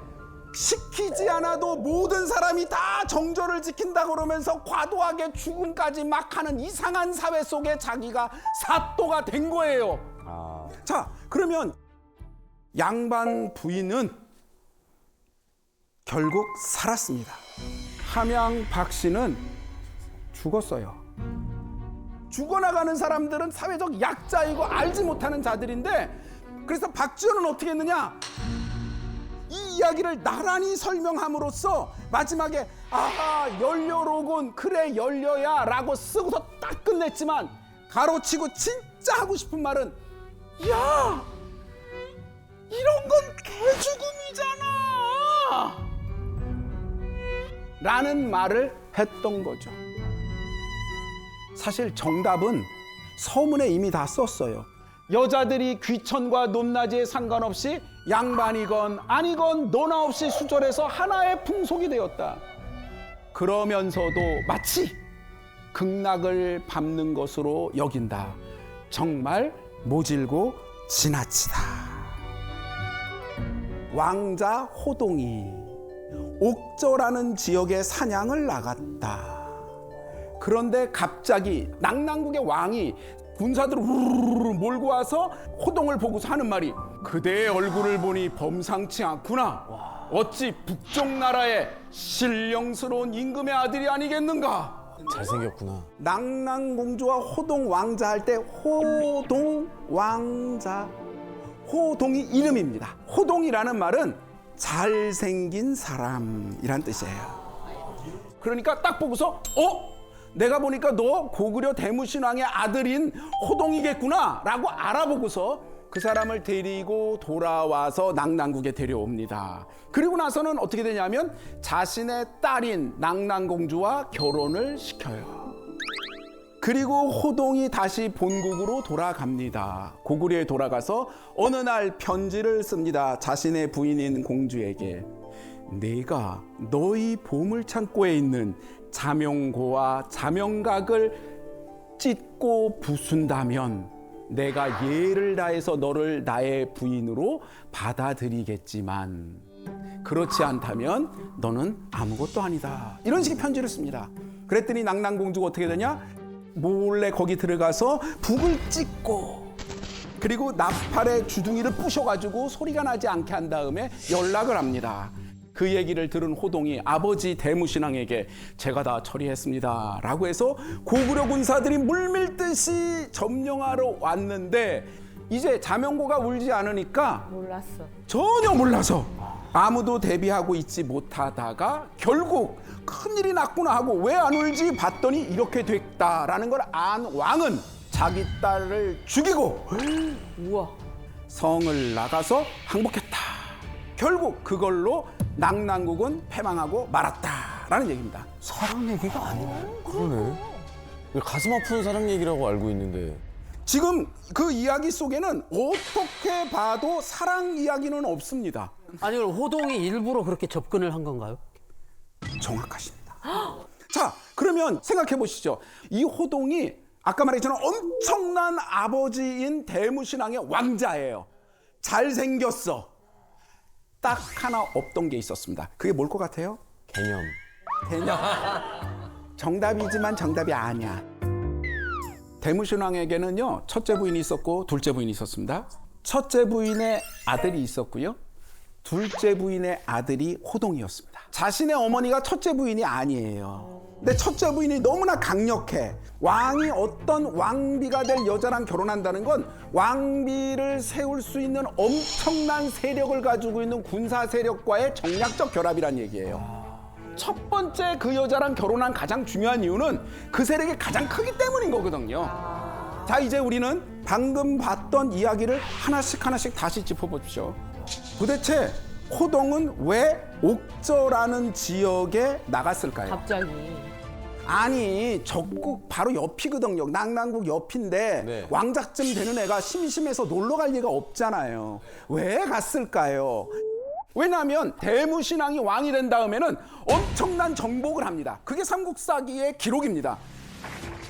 시키지 않아도 모든 사람이 다 정절을 지킨다 그러면서 과도하게 죽음까지 막 하는 이상한 사회 속에 자기가 사또가 된 거예요. 자, 그러면 양반 부인은 결국 살았습니다. 함양 박 씨는 죽었어요. 죽어나가는 사람들은 사회적 약자이고 알지 못하는 자들인데 그래서 박지원은 어떻게 했느냐? 이 이야기를 나란히 설명함으로써 마지막에 아하 열려로군 그래 열려야 라고 쓰고서 딱 끝냈지만 가로치고 진짜 하고 싶은 말은 야 이런 건 개죽음이잖아 라는 말을 했던 거죠. 사실 정답은 서문에 이미 다 썼어요. 여자들이 귀천과 높낮이에 상관없이 양반이건 아니건 너나 없이 수절해서 하나의 풍속이 되었다. 그러면서도 마치 극락을 밟는 것으로 여긴다. 정말 모질고 지나치다. 왕자 호동이 옥저라는 지역에 사냥을 나갔다. 그런데 갑자기 낙랑국의 왕이 군사들을 우르르 몰고 와서 호동을 보고서 하는 말이 그대의 얼굴을 보니 범상치 않구나. 어찌 북쪽 나라의 신령스러운 임금의 아들이 아니겠는가. 잘생겼구나. 낙랑공주와 호동 왕자 할 때 호동 왕자. 호동이 이름입니다. 호동이라는 말은 잘생긴 사람이란 뜻이에요. 그러니까 딱 보고서 내가 보니까 너 고구려 대무신왕의 아들인 호동이겠구나 라고 알아보고서 그 사람을 데리고 돌아와서 낙랑국에 데려옵니다. 그리고 나서는 어떻게 되냐면 자신의 딸인 낙랑공주와 결혼을 시켜요. 그리고 호동이 다시 본국으로 돌아갑니다. 고구려에 돌아가서 어느 날 편지를 씁니다. 자신의 부인인 공주에게. 내가 너희 보물창고에 있는 자명고와 자명각을 찢고 부순다면 내가 예를 다해서 너를 나의 부인으로 받아들이겠지만 그렇지 않다면 너는 아무것도 아니다. 이런 식의 편지를 씁니다. 그랬더니 낭낭공주가 어떻게 되냐? 몰래 거기 들어가서 북을 찢고 그리고 나팔의 주둥이를 부셔가지고 소리가 나지 않게 한 다음에 연락을 합니다. 그 얘기를 들은 호동이 아버지 대무신왕에게 제가 다 처리했습니다 라고 해서 고구려 군사들이 물밀듯이 점령하러 왔는데 이제 자명고가 울지 않으니까 몰랐어. 전혀 몰라서 아무도 대비하고 있지 못하다가 결국 큰일이 났구나 하고 왜 안 울지 봤더니 이렇게 됐다라는 걸 안 왕은 자기 딸을 죽이고 우와. 성을 나가서 항복했다. 결국 그걸로 낭낭국은 패망하고 말았다라는 얘기입니다. 사랑 얘기가 아니네. 그러네. 가슴 아픈 사랑 얘기라고 알고 있는데. 지금 그 이야기 속에는 어떻게 봐도 사랑 이야기는 없습니다. 아니 그럼 호동이 일부러 그렇게 접근을 한 건가요? 정확하십니다. 자, 그러면 생각해 보시죠. 이 호동이 아까 말했지만 엄청난 아버지인 대무신왕의 왕자예요. 잘생겼어. 딱 하나 없던 게 있었습니다. 그게 뭘 것 같아요? 개념. 개념. 정답이지만 정답이 아니야. 대무신왕에게는요, 첫째 부인이 있었고 둘째 부인이 있었습니다. 첫째 부인의 아들이 있었고요. 둘째 부인의 아들이 호동이었습니다. 자신의 어머니가 첫째 부인이 아니에요. 근데 첫째 부인이 너무나 강력해. 왕이 어떤 왕비가 될 여자랑 결혼한다는 건 왕비를 세울 수 있는 엄청난 세력을 가지고 있는 군사 세력과의 정략적 결합이란 얘기예요. 첫 번째 그 여자랑 결혼한 가장 중요한 이유는 그 세력이 가장 크기 때문인 거거든요. 자, 이제 우리는 방금 봤던 이야기를 하나씩 다시 짚어보십시오. 도대체 호동은 왜 옥저라는 지역에 나갔을까요? 갑자기. 아니, 적국 바로 옆이거든요. 낭낭국 옆인데 네. 왕작쯤 되는 애가 심심해서 놀러 갈 리가 없잖아요. 왜 갔을까요? 왜냐하면 대무신왕이 왕이 된 다음에는 엄청난 정복을 합니다. 그게 삼국사기의 기록입니다.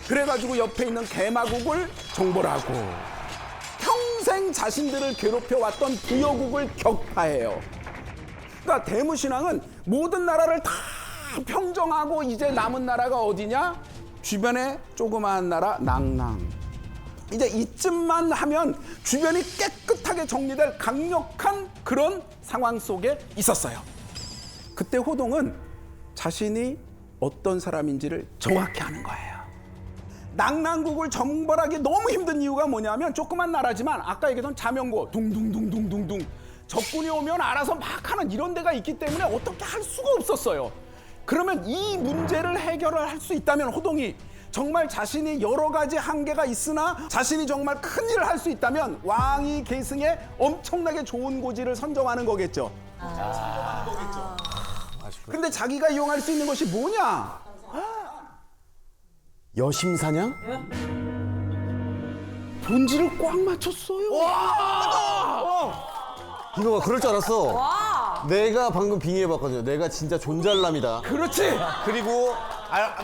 그래가지고 옆에 있는 개마국을 정벌하고 평생 자신들을 괴롭혀왔던 부여국을 격파해요. 그러니까 대무신왕은 모든 나라를 다 평정하고 이제 남은 나라가 어디냐? 주변에 조그마한 나라 낭낭. 이제 이쯤만 하면 주변이 깨끗하게 정리될 강력한 그런 상황 속에 있었어요. 그때 호동은 자신이 어떤 사람인지를 정확히 아는 거예요. 낭낭국을 정벌하기 너무 힘든 이유가 뭐냐면 조그만 나라지만 아까 얘기했던 자명고 둥둥둥둥둥둥 적군이 오면 알아서 막 하는 이런 데가 있기 때문에 어떻게 할 수가 없었어요. 그러면 이 문제를 해결을 할 수 있다면 호동이 정말 자신이 여러 가지 한계가 있으나 자신이 정말 큰 일을 할 수 있다면 왕위 계승에 엄청나게 좋은 고지를 선정하는 거겠죠. 근데 자기가 이용할 수 있는 것이 뭐냐? 여심사냥? 본질을 꽉 맞췄어요. 이거 그럴 줄 알았어. 내가 방금 빙의해봤거든요. 내가 진짜 존잘남이다. 그렇지. 그리고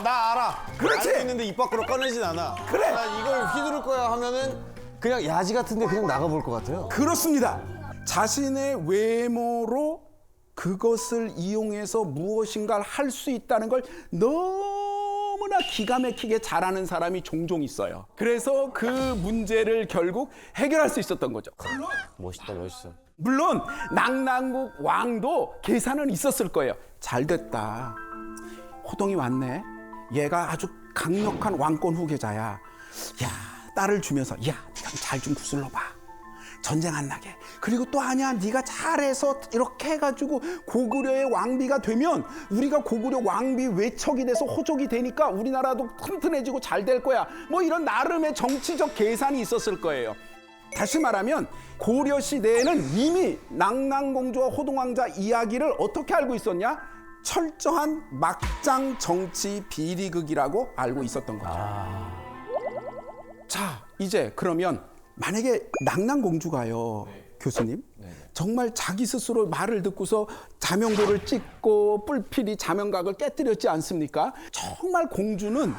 나 알아. 그렇지. 알고 있는데 입 밖으로 꺼내진 않아. 그래. 나 이걸 휘두를 거야 하면은 그냥 야지 같은데 그냥 나가볼 것 같아요. 그렇습니다. 자신의 외모로 그것을 이용해서 무엇인가를 할 수 있다는 걸 너무나 기가 막히게 잘하는 사람이 종종 있어요. 그래서 그 문제를 결국 해결할 수 있었던 거죠. 멋있다, 멋있어. 물론 낭낭국 왕도 계산은 있었을 거예요. 잘 됐다. 호동이 왔네. 얘가 아주 강력한 왕권 후계자야. 야, 딸을 주면서 야, 잘 좀 구슬러 봐. 전쟁 안 나게. 그리고 또 아니야, 네가 잘해서 이렇게 해가지고 고구려의 왕비가 되면 우리가 고구려 왕비 외척이 돼서 호족이 되니까 우리나라도 튼튼해지고 잘 될 거야. 뭐 이런 나름의 정치적 계산이 있었을 거예요. 다시 말하면 고려 시대에는 이미 낭낭공주와 호동왕자 이야기를 어떻게 알고 있었냐? 철저한 막장 정치 비리극이라고 알고 있었던 거죠. 자, 이제 그러면 만약에 낭낭공주가요, 교수님, 정말 자기 스스로 말을 듣고서 자명도를 찍고 뿔필이 자명각을 깨뜨렸지 않습니까? 정말 공주는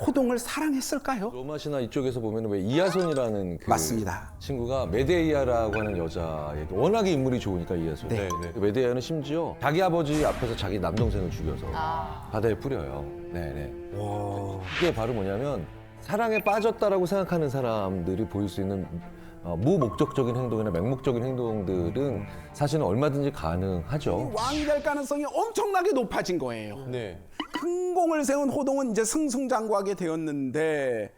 호동을 사랑했을까요? 로마시나 이쪽에서 보면 왜 이하손이라는 그 맞습니다. 친구가 메데이아라고 하는 여자에게 워낙에 인물이 좋으니까 이하손. 네. 메데이아는 심지어 자기 아버지 앞에서 자기 남동생을 죽여서 바다에 뿌려요. 네네. 이게 바로 뭐냐면 사랑에 빠졌다라고 생각하는 사람들이 보일 수 있는 무목적적인 행동이나 맹목적인 행동들은 사실은 얼마든지 가능하죠. 왕이 될 가능성이 엄청나게 높아진 거예요. 네. 큰 공을 세운 호동은 이제 승승장구하게 되었는데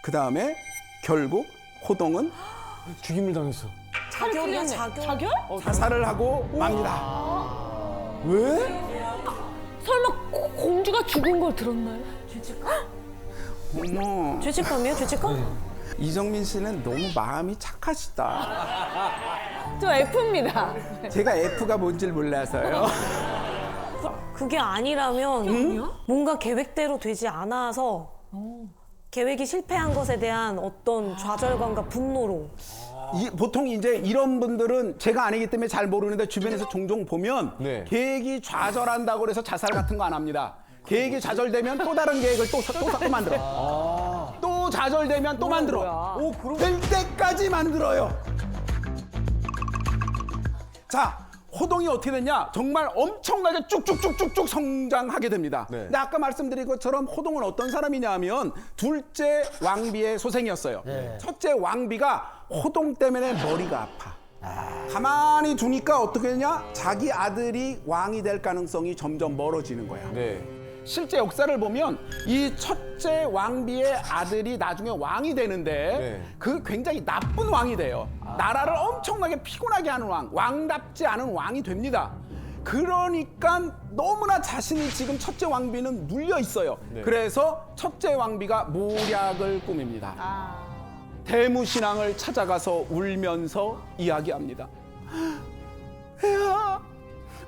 그 다음에 결국 호동은 죽임을 당했어. 자결이야, 자결? 자살을 하고 맙니다. 왜? 설마 공주가 죽은 걸 들었나요? 어머, 죄책감이에요, 죄책감? 이정민 씨는 너무 마음이 착하시다. 저 F입니다. 제가 F가 뭔지를 몰라서요. 그게 아니라면 뭔가 계획대로 되지 않아서 계획이 실패한 것에 대한 어떤 좌절감과 분노로 보통 이제 이런 분들은 제가 아니기 때문에 잘 모르는데 주변에서 종종 보면 네. 계획이 좌절한다고 그래서 자살 같은 거 안 합니다. 계획이 좌절되면 또 다른 계획을 또 만들어. 또 좌절되면 또 만들어. 될 때까지 만들어요. 자, 호동이 어떻게 됐냐? 정말 엄청나게 쭉쭉쭉쭉쭉 성장하게 됩니다. 네. 근데 아까 말씀드린 것처럼 호동은 어떤 사람이냐면 둘째 왕비의 소생이었어요. 첫째 왕비가 호동 때문에 머리가 아파. 가만히 두니까 어떻게 되냐? 자기 아들이 왕이 될 가능성이 점점 멀어지는 거야. 네. 실제 역사를 보면 이 첫째 왕비의 아들이 나중에 왕이 되는데 네. 그 굉장히 나쁜 왕이 돼요. 나라를 엄청나게 피곤하게 하는 왕답지 않은 왕이 됩니다. 그러니까 너무나 자신이 지금 첫째 왕비는 눌려 있어요. 그래서 첫째 왕비가 모략을 꾸밉니다. 대무신앙을 찾아가서 울면서 이야기합니다. 야,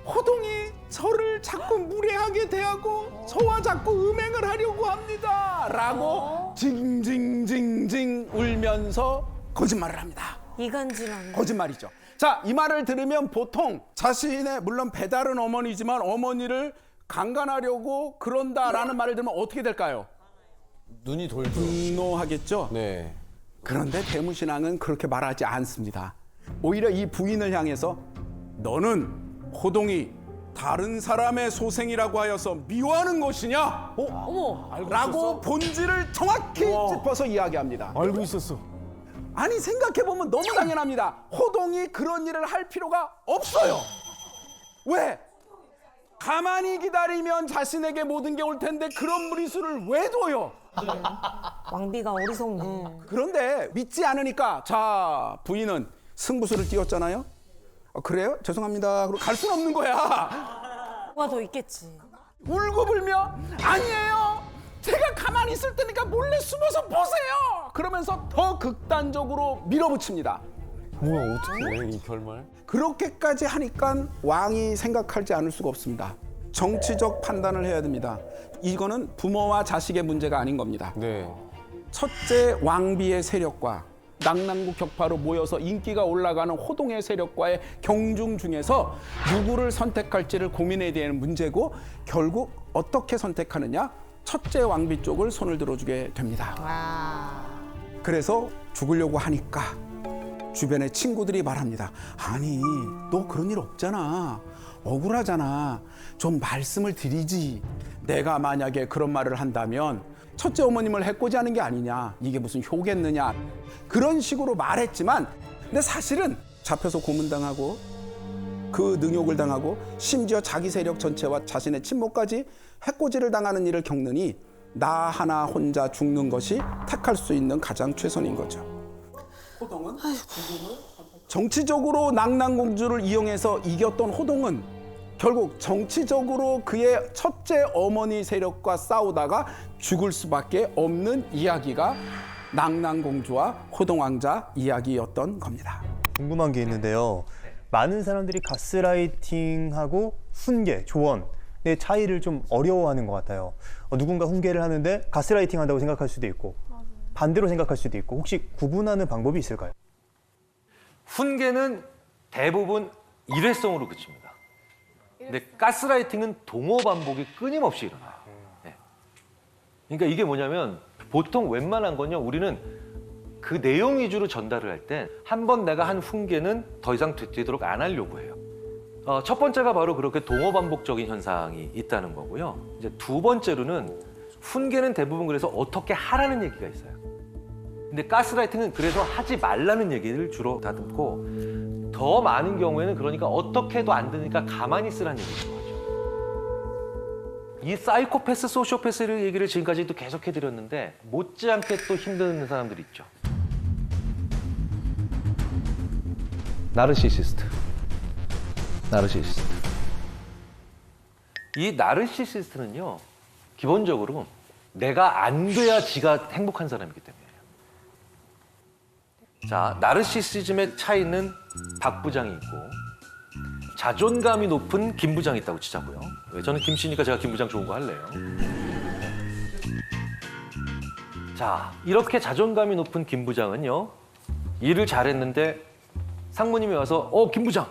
호동이 저를 자꾸 무례하게 대하고 저와 자꾸 음행을 하려고 합니다. 라고 징징징징 울면서 거짓말을 합니다. 이간질하는 거짓말이죠. 자, 이 말을 들으면 보통 자신의 물론 배다른 어머니지만 어머니를 강간하려고 그런다라는 말을 들으면 어떻게 될까요? 눈이 돌죠. 분노하겠죠. 네. 그런데 대무신앙은 그렇게 말하지 않습니다. 오히려 이 부인을 향해서 너는 호동이 다른 사람의 소생이라고 하여서 미워하는 것이냐? 라고 본질을 정확히 짚어서 이야기합니다. 알고 있었어. 아니 생각해보면 너무 당연합니다. 호동이 그런 일을 할 필요가 없어요. 왜? 가만히 기다리면 자신에게 모든 게 올 텐데 그런 무리수를 왜 둬요? 왕비가 어리석네. 그런데 믿지 않으니까 자 부인은 승부수를 띄웠잖아요. 그래요? 죄송합니다. 그리고 갈 수는 없는 거야. 뭐가 더 있겠지. 울고 불며 아니에요. 제가 가만히 있을 테니까 몰래 숨어서 보세요. 그러면서 더 극단적으로 밀어붙입니다. 뭐야 어떻게 해, 이 결말? 그렇게까지 하니까 왕이 생각하지 않을 수가 없습니다. 정치적 판단을 해야 됩니다. 이거는 부모와 자식의 문제가 아닌 겁니다. 네. 첫째 왕비의 세력과 낙랑국 격파로 모여서 인기가 올라가는 호동의 세력과의 경중 중에서 누구를 선택할지를 고민해야 되는 문제고 결국 어떻게 선택하느냐? 첫째 왕비 쪽을 손을 들어주게 됩니다. 그래서 죽으려고 하니까 주변의 친구들이 말합니다. 아니, 너 그런 일 없잖아. 억울하잖아. 좀 말씀을 드리지. 내가 만약에 그런 말을 한다면 첫째 어머님을 해코지하는 게 아니냐. 이게 무슨 효겠느냐. 그런 식으로 말했지만 근데 사실은 잡혀서 고문당하고 그 능욕을 당하고 심지어 자기 세력 전체와 자신의 친모까지 해코지를 당하는 일을 겪느니 나 하나 혼자 죽는 것이 택할 수 있는 가장 최선인 거죠. 호동은 정치적으로 낙랑공주를 이용해서 이겼던 호동은 결국 정치적으로 그의 첫째 어머니 세력과 싸우다가 죽을 수밖에 없는 이야기가 낙랑공주와 호동왕자 이야기였던 겁니다. 궁금한 게 있는데요. 많은 사람들이 가스라이팅하고 훈계, 조언의 차이를 좀 어려워하는 것 같아요. 누군가 훈계를 하는데 가스라이팅 한다고 생각할 수도 있고 반대로 생각할 수도 있고 혹시 구분하는 방법이 있을까요? 훈계는 대부분 일회성으로 그칩니다. 근데 가스라이팅은 동어 반복이 끊임없이 일어나요. 네. 그러니까 이게 뭐냐면 보통 웬만한 건요, 우리는 그 내용 위주로 전달을 할 때 한 번 내가 한 훈계는 더 이상 되도록 안 하려고 해요. 첫 번째가 바로 그렇게 동어반복적인 현상이 있다는 거고요. 이제 두 번째로는 훈계는 대부분 그래서 어떻게 하라는 얘기가 있어요. 근데 가스라이팅은 그래서 하지 말라는 얘기를 주로 다듬고 더 많은 경우에는 그러니까 어떻게 해도 안 되니까 가만히 쓰라는 얘기인 거죠. 이 사이코패스, 소시오패스를 얘기를 지금까지도 계속 해드렸는데 못지않게 또 힘든 사람들이 있죠. 나르시시스트. 이 나르시시스트는요, 기본적으로 내가 안 돼야 지가 행복한 사람이기 때문이에요. 자, 나르시시즘의 차이는 박 부장이 있고 자존감이 높은 김 부장이 있다고 치자고요. 왜? 저는 김 씨니까 제가 김 부장 좋은 거 할래요. 자, 이렇게 자존감이 높은 김 부장은요, 일을 잘했는데 상무님이 와서 김 부장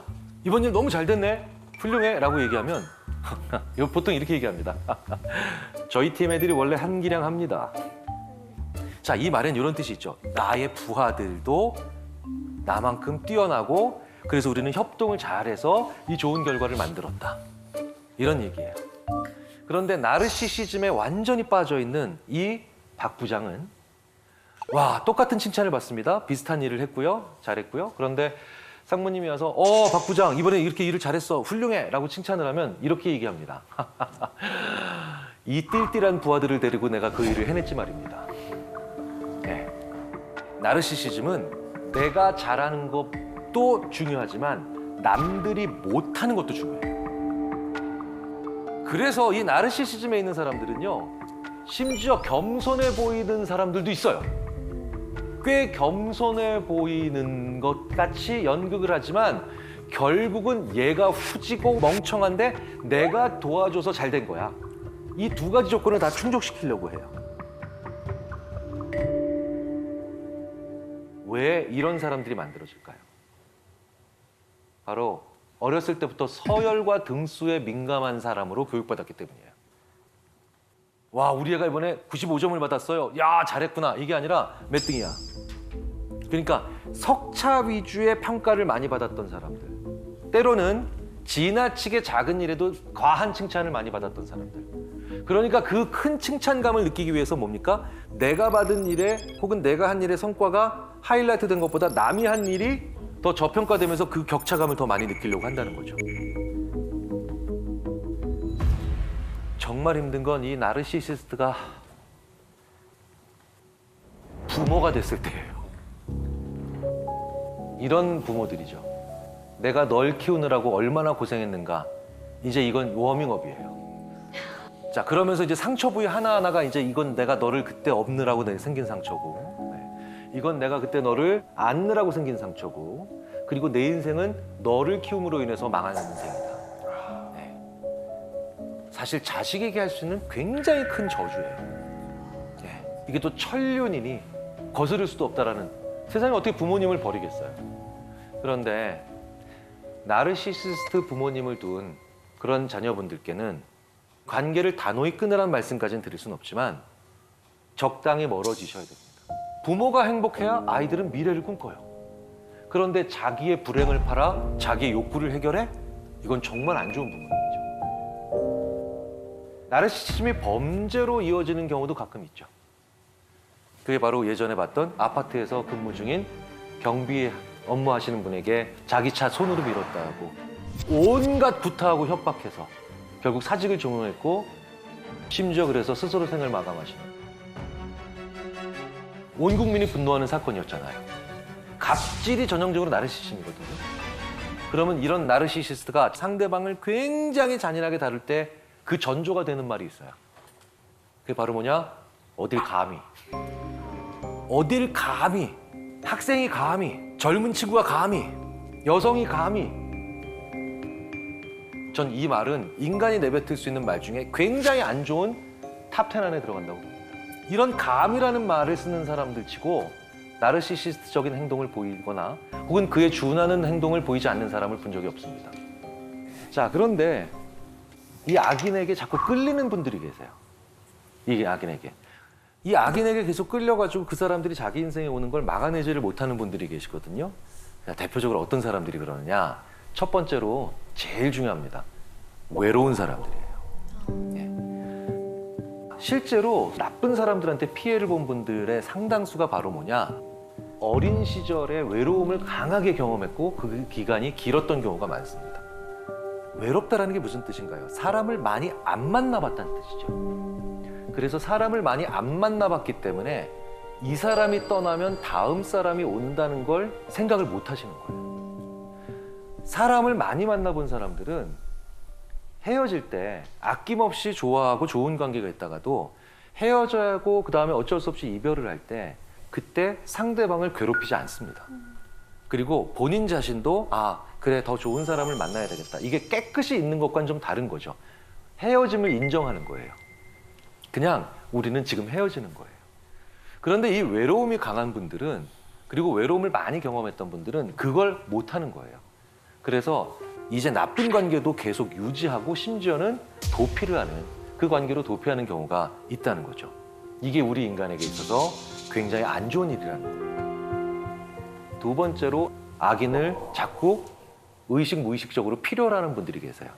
이번 일 너무 잘 됐네, 훌륭해 라고 얘기하면 이거 보통 이렇게 얘기합니다. 저희 팀 애들이 원래 한기량 합니다. 자, 이 말엔 이런 뜻이 있죠. 나의 부하들도 나만큼 뛰어나고 그래서 우리는 협동을 잘해서 이 좋은 결과를 만들었다. 이런 얘기예요. 그런데 나르시시즘에 완전히 빠져있는 이 박 부장은 와, 똑같은 칭찬을 받습니다. 비슷한 일을 했고요. 잘했고요. 그런데 상무님이 와서 박 부장 이번에 이렇게 일을 잘했어, 훌륭해 라고 칭찬을 하면 이렇게 얘기합니다. 이 띨띨한 부하들을 데리고 내가 그 일을 해냈지 말입니다. 네. 나르시시즘은 내가 잘하는 것도 중요하지만 남들이 못하는 것도 중요해요. 그래서 이 나르시시즘에 있는 사람들은요, 심지어 겸손해 보이는 사람들도 있어요. 꽤 겸손해 보이는 것 같이 연극을 하지만 결국은 얘가 후지고 멍청한데 내가 도와줘서 잘 된 거야. 이 두 가지 조건을 다 충족시키려고 해요. 왜 이런 사람들이 만들어질까요? 바로 어렸을 때부터 서열과 등수에 민감한 사람으로 교육받았기 때문이에요. 와, 우리 애가 이번에 95점을 받았어요. 야, 잘했구나. 이게 아니라 몇 등이야. 그러니까 석차 위주의 평가를 많이 받았던 사람들. 때로는 지나치게 작은 일에도 과한 칭찬을 많이 받았던 사람들. 그러니까 그 큰 칭찬감을 느끼기 위해서 뭡니까? 내가 받은 일에 혹은 내가 한 일의 성과가 하이라이트 된 것보다 남이 한 일이 더 저평가되면서 그 격차감을 더 많이 느끼려고 한다는 거죠. 정말 힘든 건 이 나르시시스트가 부모가 됐을 때예요. 이런 부모들이죠. 내가 널 키우느라고 얼마나 고생했는가. 이제 이건 워밍업이에요. 자, 그러면서 이제 상처 부위 하나하나가 이제 이건 내가 너를 그때 없느라고 생긴 상처고, 이건 내가 그때 너를 안느라고 생긴 상처고, 그리고 내 인생은 너를 키움으로 인해서 망하는 인생이다. 사실 자식에게 할 수 있는 굉장히 큰 저주예요. 이게 또 천륜이니 거스를 수도 없다라는, 세상에 어떻게 부모님을 버리겠어요. 그런데 나르시시스트 부모님을 둔 그런 자녀분들께는 관계를 단호히 끊으라는 말씀까지는 드릴 수는 없지만 적당히 멀어지셔야 됩니다. 부모가 행복해야 아이들은 미래를 꿈꿔요. 그런데 자기의 불행을 팔아 자기의 욕구를 해결해? 이건 정말 안 좋은 부모님이죠. 나르시시즘이 범죄로 이어지는 경우도 가끔 있죠. 그게 바로 예전에 봤던 아파트에서 근무 중인 경비 업무하시는 분에게 자기 차 손으로 밀었다고 온갖 구타하고 협박해서 결국 사직을 종용했고 심지어 그래서 스스로 생을 마감하시는, 온 국민이 분노하는 사건이었잖아요. 갑질이 전형적으로 나르시시즘이거든요. 그러면 이런 나르시시스트가 상대방을 굉장히 잔인하게 다룰 때 그 전조가 되는 말이 있어요. 그게 바로 뭐냐? 어딜 감히. 어딜 감히. 학생이 감히. 젊은 친구가 감히. 여성이 감히. 전 이 말은 인간이 내뱉을 수 있는 말 중에 굉장히 안 좋은 탑10 안에 들어간다고 봅니다. 이런 감이라는 말을 쓰는 사람들 치고 나르시시스트적인 행동을 보이거나 혹은 그에 준하는 행동을 보이지 않는 사람을 본 적이 없습니다. 자, 그런데 이 악인에게 자꾸 끌리는 분들이 계세요. 이 악인에게. 이 악인에게 계속 끌려가지고 그 사람들이 자기 인생에 오는 걸 막아내지를 못하는 분들이 계시거든요. 자, 대표적으로 어떤 사람들이 그러느냐. 첫 번째로 제일 중요합니다. 외로운 사람들이에요. 예. 실제로 나쁜 사람들한테 피해를 본 분들의 상당수가 바로 뭐냐. 어린 시절에 외로움을 강하게 경험했고 그 기간이 길었던 경우가 많습니다. 외롭다라는 게 무슨 뜻인가요? 사람을 많이 안 만나봤다는 뜻이죠. 그래서 사람을 많이 안 만나봤기 때문에 이 사람이 떠나면 다음 사람이 온다는 걸 생각을 못 하시는 거예요. 사람을 많이 만나본 사람들은 헤어질 때 아낌없이 좋아하고 좋은 관계가 있다가도 헤어져야 하고 그 다음에 어쩔 수 없이 이별을 할 때 그때 상대방을 괴롭히지 않습니다. 그리고 본인 자신도 그래 더 좋은 사람을 만나야 되겠다. 이게 깨끗이 있는 것과는 좀 다른 거죠. 헤어짐을 인정하는 거예요. 그냥 우리는 지금 헤어지는 거예요. 그런데 이 외로움이 강한 분들은 그리고 외로움을 많이 경험했던 분들은 그걸 못하는 거예요. 그래서 이제 나쁜 관계도 계속 유지하고 심지어는 도피를 하는 그 관계로 도피하는 경우가 있다는 거죠. 이게 우리 인간에게 있어서 굉장히 안 좋은 일이라는 거예요. 두 번째로 악인을 자꾸 의식 무의식적으로 필요로 하는 분들이 계세요.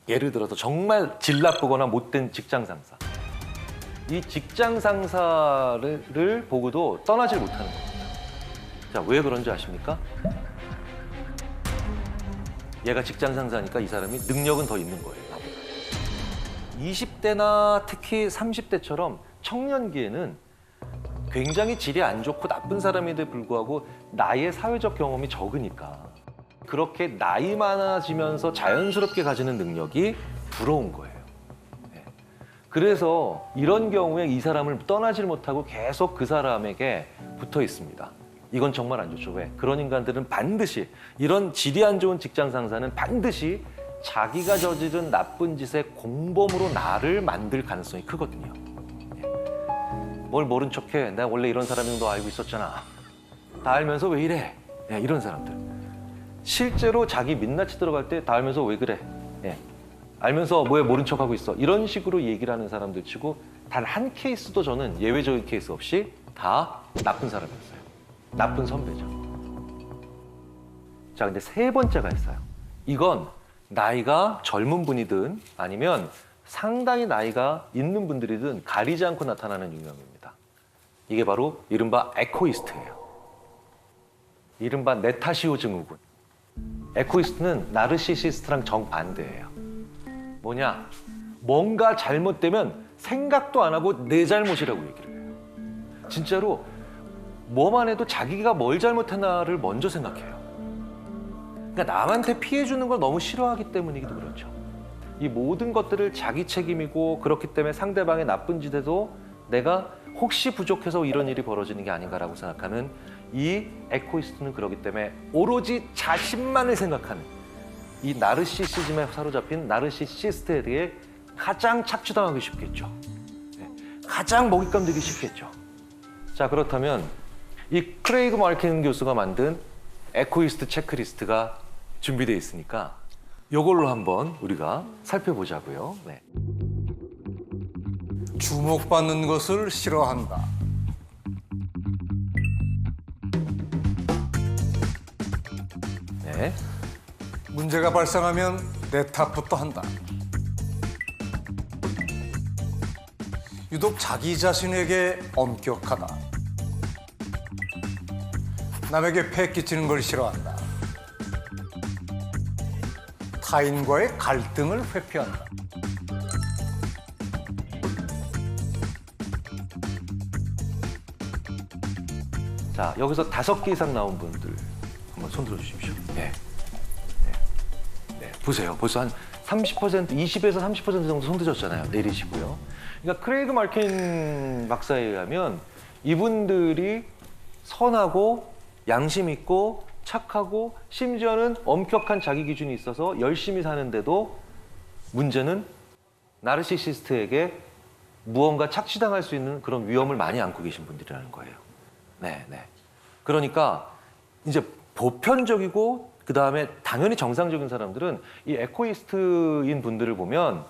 예를 들어서 정말 질 나쁘거나 못된 직장 상사. 이 직장 상사를 보고도 떠나질 못하는 겁니다. 자, 왜 그런지 아십니까? 얘가 직장 상사니까 이 사람이 능력은 더 있는 거예요. 20대나 특히 30대처럼 청년기에는 굉장히 질이 안 좋고 나쁜 사람인데 불구하고 나의 사회적 경험이 적으니까 그렇게 나이 많아지면서 자연스럽게 가지는 능력이 부러운 거예요. 네. 그래서 이런 경우에 이 사람을 떠나질 못하고 계속 그 사람에게 붙어 있습니다. 이건 정말 안 좋죠. 왜? 그런 인간들은 반드시 이런 질이 안 좋은 직장 상사는 반드시 자기가 저지른 나쁜 짓의 공범으로 나를 만들 가능성이 크거든요. 뭘 모른 척해. 내가 원래 이런 사람인 거 알고 있었잖아. 다 알면서 왜 이래? 예, 이런 사람들. 실제로 자기 민낯이 들어갈 때 다 알면서 왜 그래? 예. 알면서 왜 모른 척하고 있어? 이런 식으로 얘기를 하는 사람들 치고 단 한 케이스도 저는 예외적인 케이스 없이 다 나쁜 사람이었어요. 나쁜 선배죠. 자, 근데 세 번째가 있어요. 이건 나이가 젊은 분이든 아니면 상당히 나이가 있는 분들이든 가리지 않고 나타나는 유형입니다. 이게 바로 이른바 에코이스트예요. 이른바 네타시오 증후군. 에코이스트는 나르시시스트랑 정반대예요. 뭐냐? 뭔가 잘못되면 생각도 안 하고 내 잘못이라고 얘기를 해요. 진짜로 뭐만 해도 자기가 뭘 잘못했나를 먼저 생각해요. 그러니까 남한테 피해 주는 걸 너무 싫어하기 때문이기도 그렇죠. 이 모든 것들을 자기 책임이고 그렇기 때문에 상대방의 나쁜 짓에도 내가 혹시 부족해서 이런 일이 벌어지는 게 아닌가라고 생각하는 이 에코이스트는 그렇기 때문에 오로지 자신만을 생각하는 이 나르시시즘에 사로잡힌 나르시시스트에 대해 가장 착취당하기 쉽겠죠. 가장 먹잇감 되기 쉽겠죠. 자, 그렇다면 이 크레이그 마르킨 교수가 만든 에코이스트 체크리스트가 준비되어 있으니까 이걸로 한번 우리가 살펴보자고요. 네. 주목받는 것을 싫어한다. 네. 문제가 발생하면 내 탓부터 한다. 유독 자기 자신에게 엄격하다. 남에게 폐 끼치는 걸 싫어한다. 타인과의 갈등을 회피한다. 자, 여기서 5개 이상 나온 분들 한번 손 들어주십시오. 네. 네. 보세요. 벌써 한 30%, 20에서 30% 정도 손 드셨잖아요. 내리시고요. 그러니까 크레이그 마르킨 박사에 의하면 이분들이 선하고 양심 있고 착하고 심지어는 엄격한 자기 기준이 있어서 열심히 사는데도 문제는 나르시시스트에게 무언가 착취당할 수 있는 그런 위험을 많이 안고 계신 분들이라는 거예요. 네. 그러니까 이제 보편적이고 그다음에 당연히 정상적인 사람들은 이 에코이스트인 분들을 보면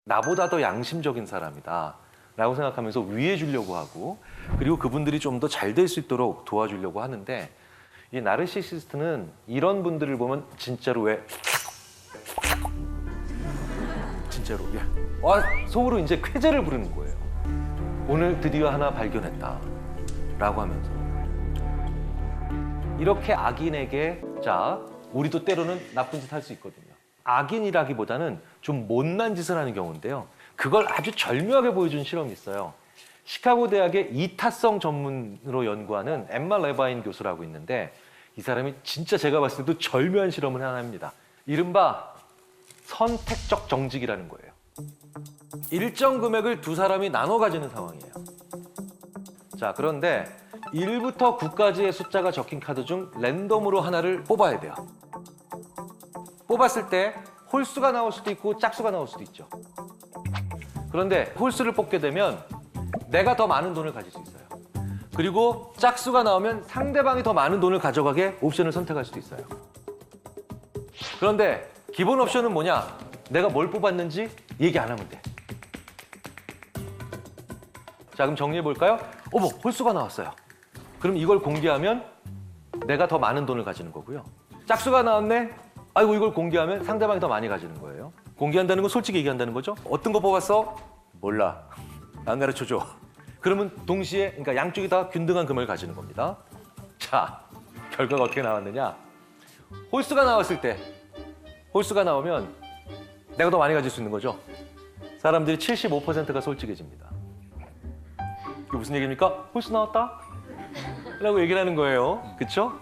나보다 더 양심적인 사람이다 라고 생각하면서 위해 주려고 하고 그리고 그분들이 좀 더 잘 될 수 있도록 도와주려고 하는데 이 나르시시스트는 이런 분들을 보면 진짜로 왜 진짜로 속으로 이제 쾌재를 부르는 거예요. 오늘 드디어 하나 발견했다 라고 하면서 이렇게 악인에게 자 우리도 때로는 나쁜 짓 할 수 있거든요. 악인이라기보다는 좀 못난 짓을 하는 경우인데요. 그걸 아주 절묘하게 보여준 실험이 있어요. 시카고 대학의 이타성 전문으로 연구하는 엠마 레바인 교수라고 있는데 이 사람이 진짜 제가 봤을 때도 절묘한 실험을 하나 합니다. 이른바 선택적 정직이라는 거예요. 일정 금액을 두 사람이 나눠 가지는 상황이에요. 자, 그런데 1부터 9까지의 숫자가 적힌 카드 중 랜덤으로 하나를 뽑아야 돼요. 뽑았을 때 홀수가 나올 수도 있고 짝수가 나올 수도 있죠. 그런데 홀수를 뽑게 되면 내가 더 많은 돈을 가질 수 있어요. 그리고 짝수가 나오면 상대방이 더 많은 돈을 가져가게 옵션을 선택할 수도 있어요. 그런데 기본 옵션은 뭐냐? 내가 뭘 뽑았는지 얘기 안 하면 돼. 자, 그럼 정리해 볼까요? 어머, 홀수가 나왔어요. 그럼 이걸 공개하면 내가 더 많은 돈을 가지는 거고요. 짝수가 나왔네? 아이고, 이걸 공개하면 상대방이 더 많이 가지는 거예요. 공개한다는 건 솔직히 얘기한다는 거죠. 어떤 거 뽑았어? 몰라. 안 가르쳐줘. 그러면 동시에, 그러니까 양쪽이 다 균등한 금액을 가지는 겁니다. 자, 결과가 어떻게 나왔느냐? 홀수가 나왔을 때, 홀수가 나오면 내가 더 많이 가질 수 있는 거죠. 사람들이 75%가 솔직해집니다. 이게 무슨 얘기입니까? 홀수 나왔다? 라고 얘기를 하는 거예요. 그쵸?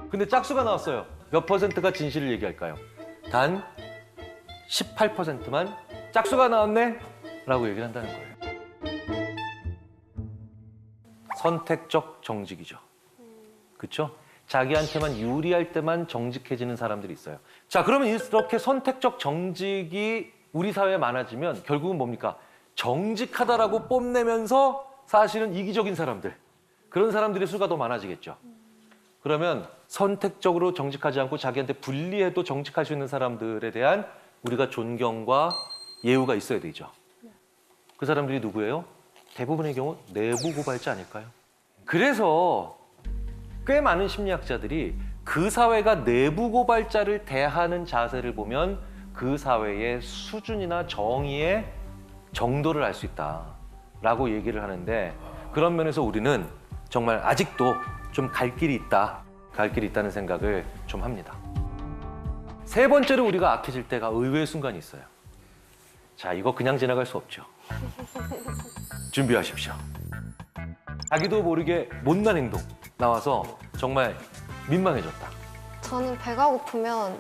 근데 짝수가 나왔어요. 몇 퍼센트가 진실을 얘기할까요? 단 18%만 짝수가 나왔네? 라고 얘기를 한다는 거예요. 선택적 정직이죠. 그쵸? 자기한테만 유리할 때만 정직해지는 사람들이 있어요. 자, 그러면 이렇게 선택적 정직이 우리 사회에 많아지면 결국은 뭡니까? 정직하다라고 뽐내면서 사실은 이기적인 사람들, 그런 사람들의 수가 더 많아지겠죠. 그러면 선택적으로 정직하지 않고 자기한테 불리해도 정직할 수 있는 사람들에 대한 우리가 존경과 예우가 있어야 되죠. 그 사람들이 누구예요? 대부분의 경우 내부 고발자 아닐까요? 그래서 꽤 많은 심리학자들이 그 사회가 내부 고발자를 대하는 자세를 보면 그 사회의 수준이나 정의의 정도를 알 수 있다라고 얘기를 하는데 그런 면에서 우리는 정말 아직도 좀 갈 길이 있다는 생각을 좀 합니다. 세 번째로 우리가 악해질 때가 의외의 순간이 있어요. 자, 이거 그냥 지나갈 수 없죠. 준비하십시오. 자기도 모르게 못난 행동 나와서 정말 민망해졌다. 저는 배가 고프면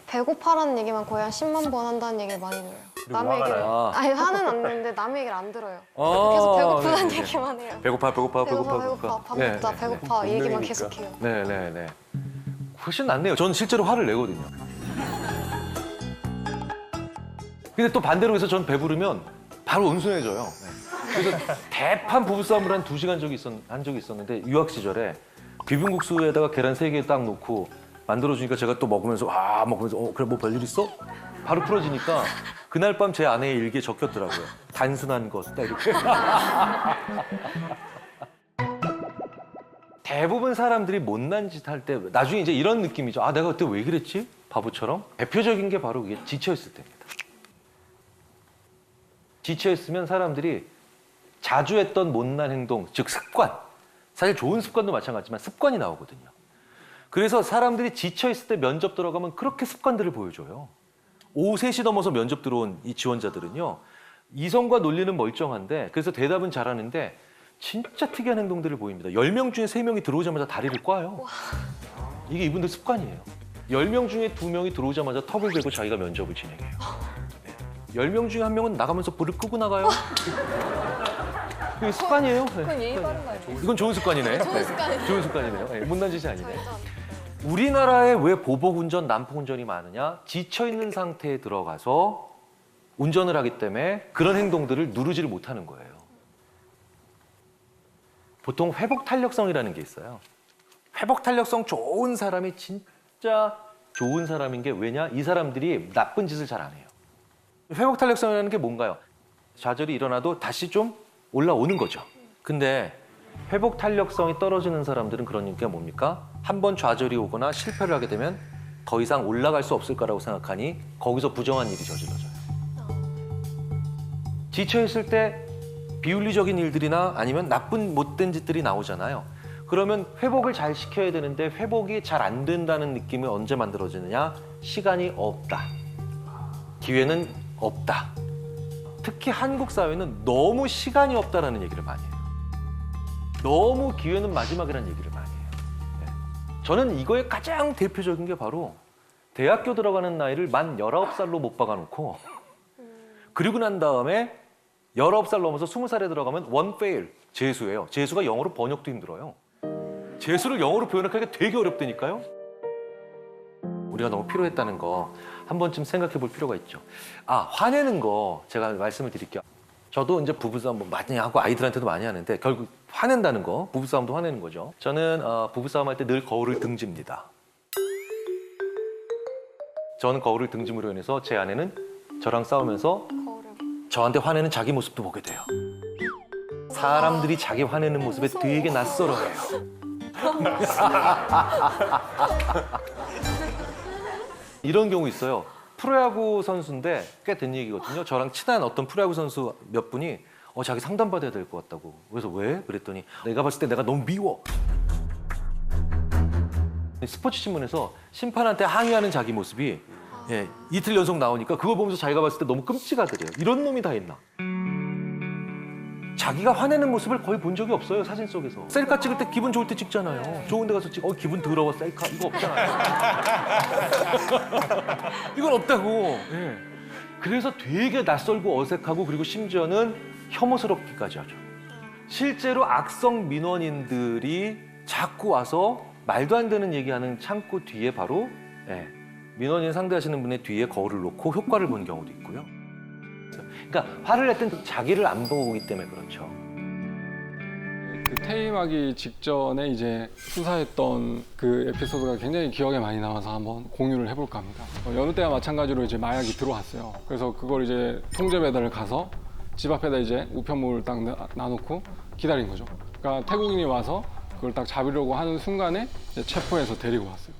배고파라는 얘기만 거의 한 10만 번 한다는 얘기를 많이 들어요. 남의 얘기를 아니 화는 안 내는데 남의 얘기를 안 들어요. 계속 배고프다는 네네. 얘기만 해요. 배고파. 밥 먹자, 배고파 이 얘기만 계속해요. 네네네. 훨씬 낫네요. 저는 실제로 화를 내거든요. 근데 또 반대로 해서 전 배부르면 바로 온순해져요. 그래서 대판 부부싸움을 한 2시간 한 적이 있었는데 유학 시절에 비빔국수에다가 계란 3개 딱 넣고 만들어주니까 제가 또 먹으면서 그래 뭐 별일 있어? 바로 풀어지니까 그날 밤 제 아내의 일기에 적혔더라고요. 단순한 것, 딱 이렇게. 대부분 사람들이 못난 짓 할 때 나중에 이제 이런 느낌이죠. 아, 내가 그때 왜 그랬지? 바보처럼. 대표적인 게 바로 그게 지쳐있을 때입니다. 지쳐있으면 사람들이 자주 했던 못난 행동, 즉 습관, 사실 좋은 습관도 마찬가지지만 습관이 나오거든요. 그래서 사람들이 지쳐있을 때 면접 들어가면 그렇게 습관들을 보여줘요. 오후 3시 넘어서 면접 들어온 이 지원자들은요. 이성과 논리는 멀쩡한데 그래서 대답은 잘하는데 진짜 특이한 행동들을 보입니다. 10명 중에 3명이 들어오자마자 다리를 꽈요. 이게 이분들 습관이에요. 10명 중에 2명이 들어오자마자 턱을 대고 자기가 면접을 진행해요. 10명 중에 1명은 나가면서 불을 끄고 나가요. 이게 습관이에요. 그건 예의 바른 거 아니에요? 이건 좋은 습관이네. 좋은 습관이네요. 좋은 습관이네요. 네, 못난 짓이 아니네. 우리나라에 왜 보복운전, 난폭운전이 많으냐? 지쳐있는 상태에 들어가서 운전을 하기 때문에 그런 행동들을 누르지를 못하는 거예요. 보통 회복 탄력성이라는 게 있어요. 회복 탄력성 좋은 사람이 진짜 좋은 사람인 게 왜냐? 이 사람들이 나쁜 짓을 잘 안 해요. 회복 탄력성이라는 게 뭔가요? 좌절이 일어나도 다시 좀 올라오는 거죠. 근데 회복 탄력성이 떨어지는 사람들은 그러니까 뭡니까? 한번 좌절이 오거나 실패를 하게 되면 더 이상 올라갈 수 없을 거라고 생각하니 거기서 부정한 일이 저질러져요. 지쳐있을 때 비윤리적인 일들이나 아니면 나쁜 못된 짓들이 나오잖아요. 그러면 회복을 잘 시켜야 되는데 회복이 잘 안 된다는 느낌이 언제 만들어지느냐? 시간이 없다. 기회는 없다. 특히 한국 사회는 너무 시간이 없다라는 얘기를 많이 해요. 너무 기회는 마지막이라는 얘기를 많이 해요. 네. 저는 이거의 가장 대표적인 게 바로 대학교 들어가는 나이를 만 19살로 못 박아놓고 그리고 난 다음에 19살 넘어서 20살에 들어가면 one fail, 재수예요. 재수가 영어로 번역도 힘들어요. 재수를 영어로 표현하기가 되게 어렵다니까요. 우리가 너무 피로했다는 거 한 번쯤 생각해 볼 필요가 있죠. 아, 화내는 거 제가 말씀을 드릴게요. 저도 이제 부부싸움 뭐 많이 하고 아이들한테도 많이 하는데 결국 화낸다는 거, 부부싸움도 화내는 거죠. 저는 부부싸움 할 때 늘 거울을 등집니다. 저는 거울을 등짐으로 인해서 제 아내는 저랑 싸우면서 저한테 화내는 자기 모습도 보게 돼요. 사람들이 자기 화내는 모습에 되게 낯설어해요. 이런 경우 있어요. 프로야구 선수인데 꽤 된 얘기거든요. 저랑 친한 어떤 프로야구 선수 몇 분이 자기 상담받아야 될 것 같다고. 그래서 왜? 그랬더니 내가 봤을 때 내가 너무 미워. 스포츠 신문에서 심판한테 항의하는 자기 모습이 이틀 연속 나오니까 그걸 보면서 자기가 봤을 때 너무 끔찍하더래요. 이런 놈이 다 있나? 자기가 화내는 모습을 거의 본 적이 없어요, 사진 속에서. 셀카 찍을 때 기분 좋을 때 찍잖아요. 좋은 데 가서 기분 더러워, 셀카. 이거 없잖아요. 이건 없다고. 예. 그래서 되게 낯설고 어색하고 그리고 심지어는 혐오스럽기까지 하죠. 실제로 악성 민원인들이 자꾸 와서 말도 안 되는 얘기하는 창구 뒤에 바로 민원인 상대하시는 분의 뒤에 거울을 놓고 효과를 본 경우도 있고요. 그러니까 화를 낼 땐 자기를 안 보기 때문에 그렇죠. 그 퇴임하기 직전에 이제 수사했던 그 에피소드가 굉장히 기억에 많이 남아서 한번 공유를 해볼까 합니다. 여느 때와 마찬가지로 이제 마약이 들어왔어요. 그래서 그걸 이제 통제 배달을 가서 집 앞에다 이제 우편물을 딱 놔놓고 기다린 거죠. 그러니까 태국인이 와서 그걸 딱 잡으려고 하는 순간에 이제 체포해서 데리고 왔어요.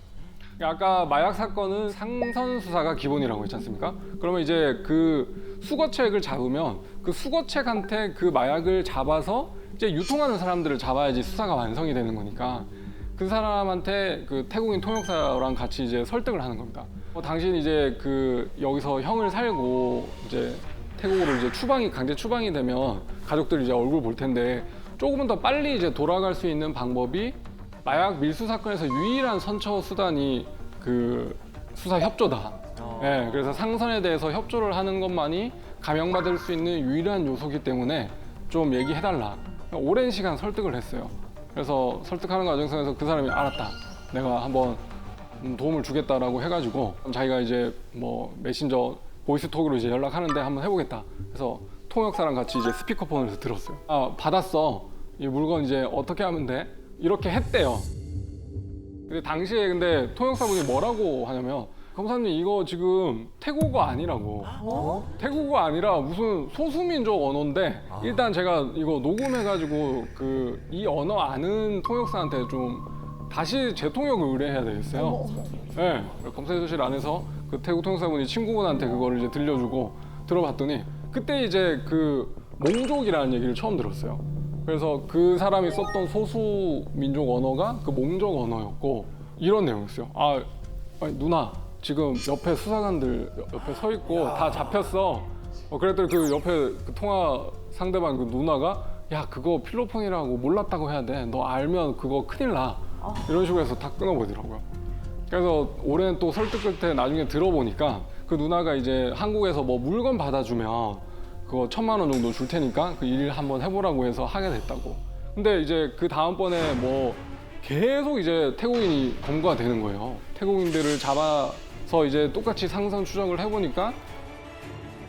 아까 마약 사건은 상선 수사가 기본이라고 했지 않습니까? 그러면 이제 그 수거책을 잡으면 그 수거책한테 그 마약을 잡아서 이제 유통하는 사람들을 잡아야지 수사가 완성이 되는 거니까 그 사람한테 그 태국인 통역사랑 같이 이제 설득을 하는 겁니다. 당신 이제 그 여기서 형을 살고 이제 태국으로 이제 강제 추방이 되면 가족들이 이제 얼굴 볼 텐데 조금은 더 빨리 이제 돌아갈 수 있는 방법이 마약 밀수 사건에서 유일한 선처 수단이 그 수사 협조다. 그래서 상선에 대해서 협조를 하는 것만이 감형받을 수 있는 유일한 요소이기 때문에 좀 얘기해달라. 오랜 시간 설득을 했어요. 그래서 설득하는 과정 속에서 그 사람이 알았다. 내가 한번 도움을 주겠다라고 해가지고 자기가 이제 뭐 메신저 보이스톡으로 이제 연락하는데 한번 해보겠다. 그래서 통역사랑 같이 이제 스피커폰을 들었어요. 받았어. 이 물건 이제 어떻게 하면 돼? 이렇게 했대요. 근데 당시에 근데 통역사분이 뭐라고 하냐면 검사님 이거 지금 태국어 아니라고. 태국어 아니라 무슨 소수민족 언어인데 일단 제가 이거 녹음해가지고 그 이 언어 아는 통역사한테 좀 다시 재통역을 의뢰해야 되겠어요. 네, 검사조실 안에서 그 태국 통역사분이 친구분한테 그거를 이제 들려주고 들어봤더니 그때 이제 그 몽족이라는 얘기를 처음 들었어요. 그래서 그 사람이 썼던 소수 민족 언어가 그 몽족 언어였고 이런 내용이었어요. 아니, 누나 지금 옆에 수사관들 옆에 서 있고 다 잡혔어. 그랬더니 그 옆에 그 통화 상대방 그 누나가 야 그거 필로폰이라고 몰랐다고 해야 돼. 너 알면 그거 큰일 나. 이런 식으로 해서 다 끊어버리더라고요. 그래서 오랜 또 설득 끝에 나중에 들어보니까 그 누나가 이제 한국에서 뭐 물건 받아주면 그거 1,000만 원 정도 줄 테니까 그 일 한번 해보라고 해서 하게 됐다고. 근데 이제 그 다음번에 뭐 계속 이제 태국인이 검거가 되는 거예요. 태국인들을 잡아서 이제 똑같이 상선 추적을 해보니까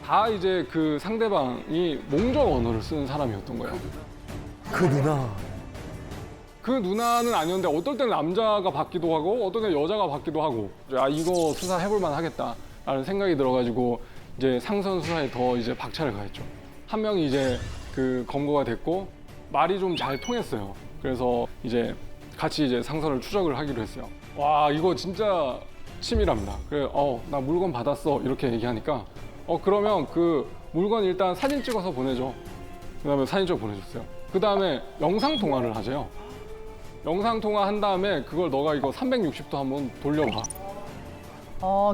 다 이제 그 상대방이 몽족 언어를 쓰는 사람이었던 거예요. 그 누나. 그 누나는 아니었는데 어떨 때는 남자가 받기도 하고 어떨 때는 여자가 받기도 하고 이거 수사해볼 만 하겠다라는 생각이 들어가지고 이제 상선 수사에 더 이제 박차를 가했죠. 한 명이 이제 그 검거가 됐고 말이 좀 잘 통했어요. 그래서 이제 같이 이제 상선을 추적을 하기로 했어요. 와 이거 진짜 치밀합니다. 그래 나 물건 받았어 이렇게 얘기하니까 그러면 그 물건 일단 사진 찍어서 보내줘. 그다음에 사진 찍어 보내줬어요. 그다음에 영상 통화를 하세요. 영상 통화 한 다음에 그걸 너가 이거 360도 한번 돌려봐.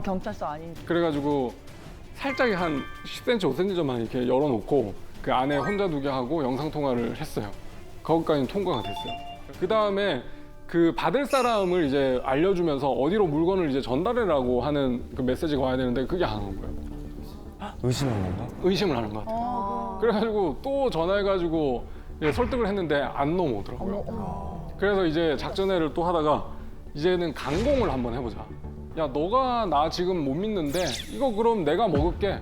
경찰서 아닌지. 그래가지고 살짝 한 10cm, 5cm만 이렇게 열어놓고 그 안에 혼자 두게 하고 영상 통화를 했어요. 거기까지는 통과가 됐어요. 그 다음에 그 받을 사람을 이제 알려주면서 어디로 물건을 이제 전달해라고 하는 그 메시지가 와야 되는데 그게 안 온 거예요. 의심한 건가? 의심을 하는 것 같아요. 그래가지고 또 전화해가지고 설득을 했는데 안 넘어오더라고요. 그래서 이제 작전회를 또 하다가 이제는 강공을 한번 해보자. 야 너가 나 지금 못 믿는데 이거 그럼 내가 먹을게.